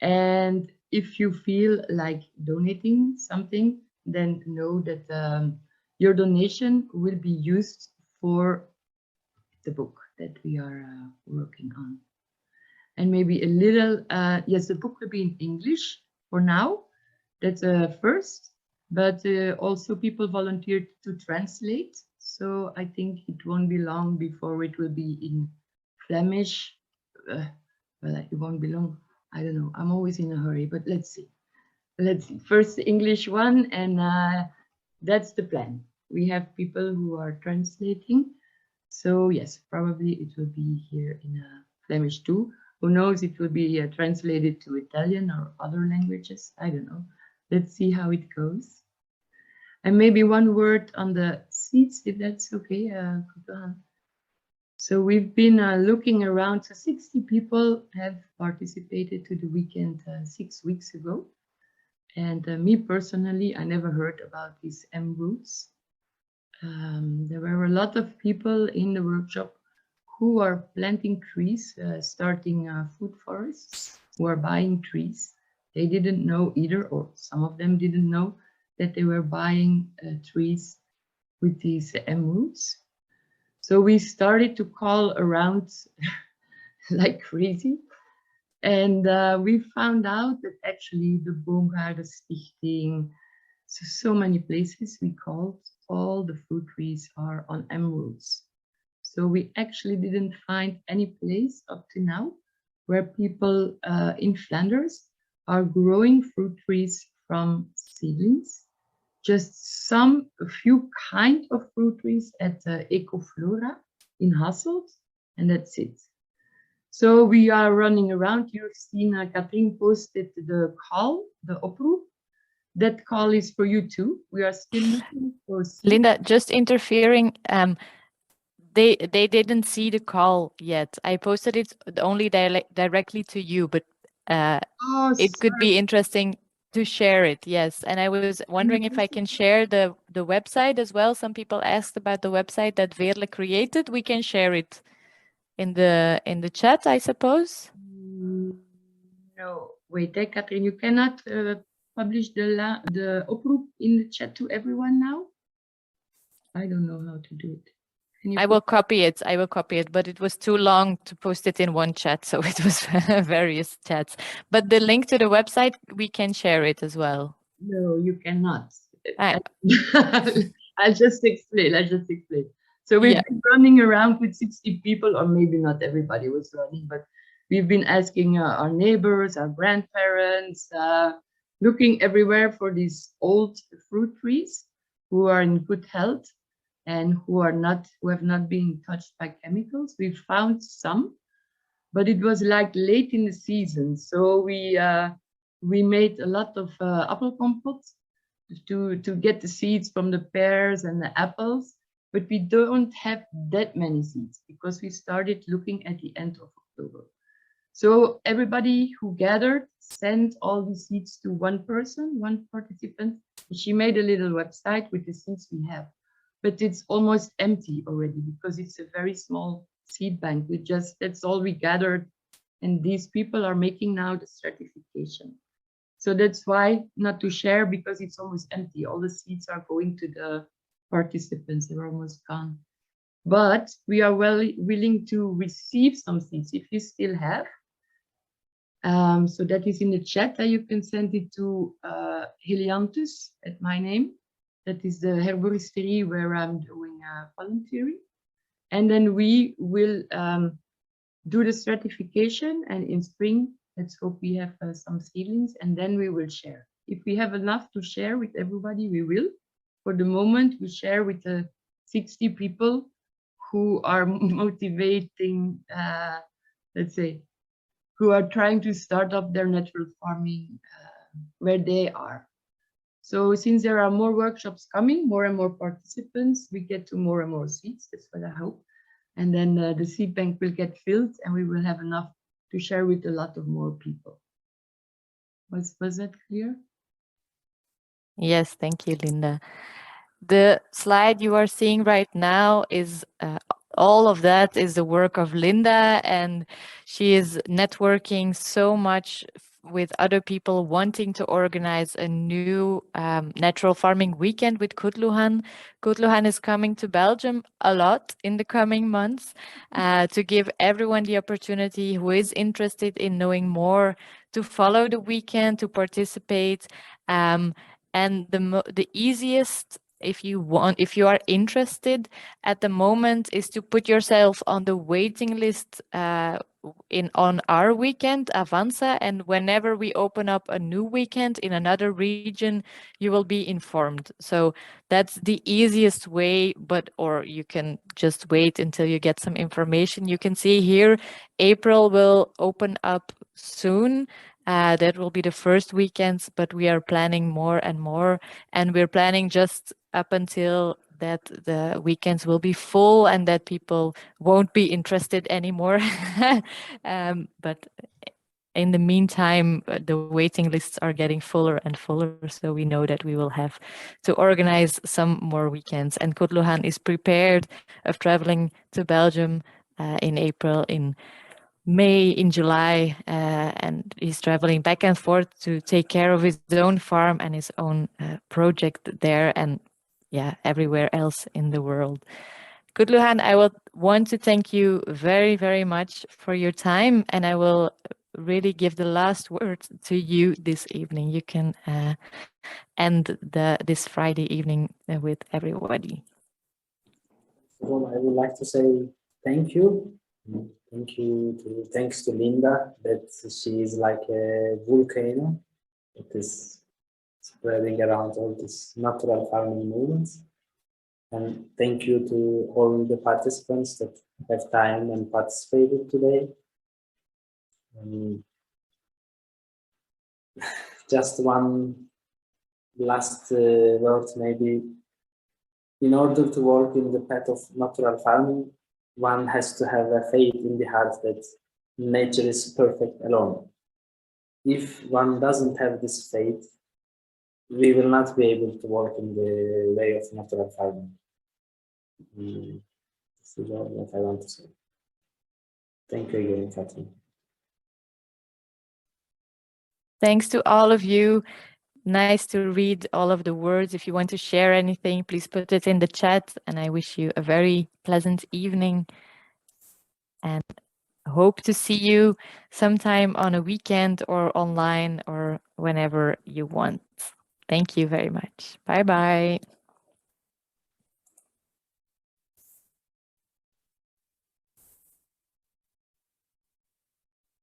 And if you feel like donating something, then know that your donation will be used for the book that we are working on. And maybe a little, yes, the book will be in English for now. That's first, but also people volunteered to translate. So I think it won't be long before it will be in Flemish. Well, it won't be long. I don't know. I'm always in a hurry, but let's see. Let's see. First the English one, and that's the plan. We have people who are translating. So yes, probably it will be here in Flemish too. Who knows, it will be translated to Italian or other languages. I don't know. Let's see how it goes. And maybe one word on the seats, if that's okay. So we've been looking around. So 60 people have participated to the weekend 6 weeks ago. And me personally, I never heard about these M roots. There were a lot of people in the workshop who are planting trees, starting food forests, who are buying trees. They didn't know either, or some of them didn't know that they were buying trees with these M roots. So we started to call around like crazy. And we found out that actually the Boomgaarden Stichting, so many places we called, all the fruit trees are on M roots. So we actually didn't find any place up to now where people in Flanders are growing fruit trees from seedlings. Just a few kind of fruit trees at Ecoflora in Hasselt, and that's it. So we are running around. You've seen Katrien posted the call, the oproep. That call is for you too. We are still looking for seeds. Linda, just interfering. They didn't see the call yet. I posted it only directly to you, but it could be interesting to share it. Yes, and I was wondering if I can share the website as well. Some people asked about the website that Veerle created. We can share it in the chat, I suppose. No, wait, Katrien, you cannot publish the oproep in the chat to everyone now. I don't know how to do it. I will copy it. But it was too long to post it in one chat, so it was various chats. But the link to the website, we can share it as well. No, you cannot. I'll just explain. So we've been running around with 60 people, or maybe not everybody was running, but we've been asking our neighbors, our grandparents, looking everywhere for these old fruit trees who are in good health and who have not been touched by chemicals. We found some, but it was like late in the season. So we made a lot of apple compote to get the seeds from the pears and the apples, but we don't have that many seeds because we started looking at the end of October. So everybody who gathered sent all the seeds to one participant. She made a little website with the seeds we have, but it's almost empty already because it's a very small seed bank. That's all we gathered, and these people are making now the certification. So that's why not to share, because it's almost empty. All the seeds are going to the participants. They're almost gone. But we are willing to receive some seeds if you still have. So that is in the chat. You can send it to Helianthus at my name. That is the herboristerie where I'm doing volunteering. And then we will do the certification, and in spring, let's hope we have some seedlings, and then we will share. If we have enough to share with everybody, we will. For the moment, we share with the 60 people who are motivating, let's say, who are trying to start up their natural farming where they are. So since there are more workshops coming, more and more participants, we get to more and more seeds. That's what I hope. And then the seed bank will get filled, and we will have enough to share with a lot of more people. Was that clear? Yes, thank you, Linda. The slide you are seeing right now is all of that is the work of Linda, and she is networking so much with other people wanting to organize a new natural farming weekend with Kutluhan. Kutluhan is coming to Belgium a lot in the coming months to give everyone the opportunity who is interested in knowing more to follow the weekend, to participate. And the easiest, if you are interested at the moment, is to put yourself on the waiting list on our weekend, Avansa, and whenever we open up a new weekend in another region, you will be informed. So that's the easiest way, or you can just wait until you get some information. You can see here, April will open up soon. That will be the first weekends, but we are planning more and more, and we're planning just up until that the weekends will be full and that people won't be interested anymore. But in the meantime, the waiting lists are getting fuller and fuller. So we know that we will have to organize some more weekends. And Kutluhan is prepared of traveling to Belgium in April, in May, in July, and he's traveling back and forth to take care of his own farm and his own project there, and everywhere else in the world. Kutluhan, I would want to thank you very, very much for your time, and I will really give the last word to you this evening. You can end this Friday evening with everybody. Well, I would like to say thank you. Thanks to Linda, that she is like a volcano. It is spreading around all these natural farming movements. And thank you to all the participants that have time and participated today. Just one last word, maybe. In order to work in the path of natural farming, one has to have a faith in the heart that nature is perfect alone. If one doesn't have this faith, we will not be able to work in the way of natural farming. This is all what I want to say. Thank you again, Catherine. Thanks to all of you. Nice to read all of the words. If you want to share anything, please put it in the chat. And I wish you a very pleasant evening. And hope to see you sometime on a weekend or online or whenever you want. Thank you very much. Bye-bye.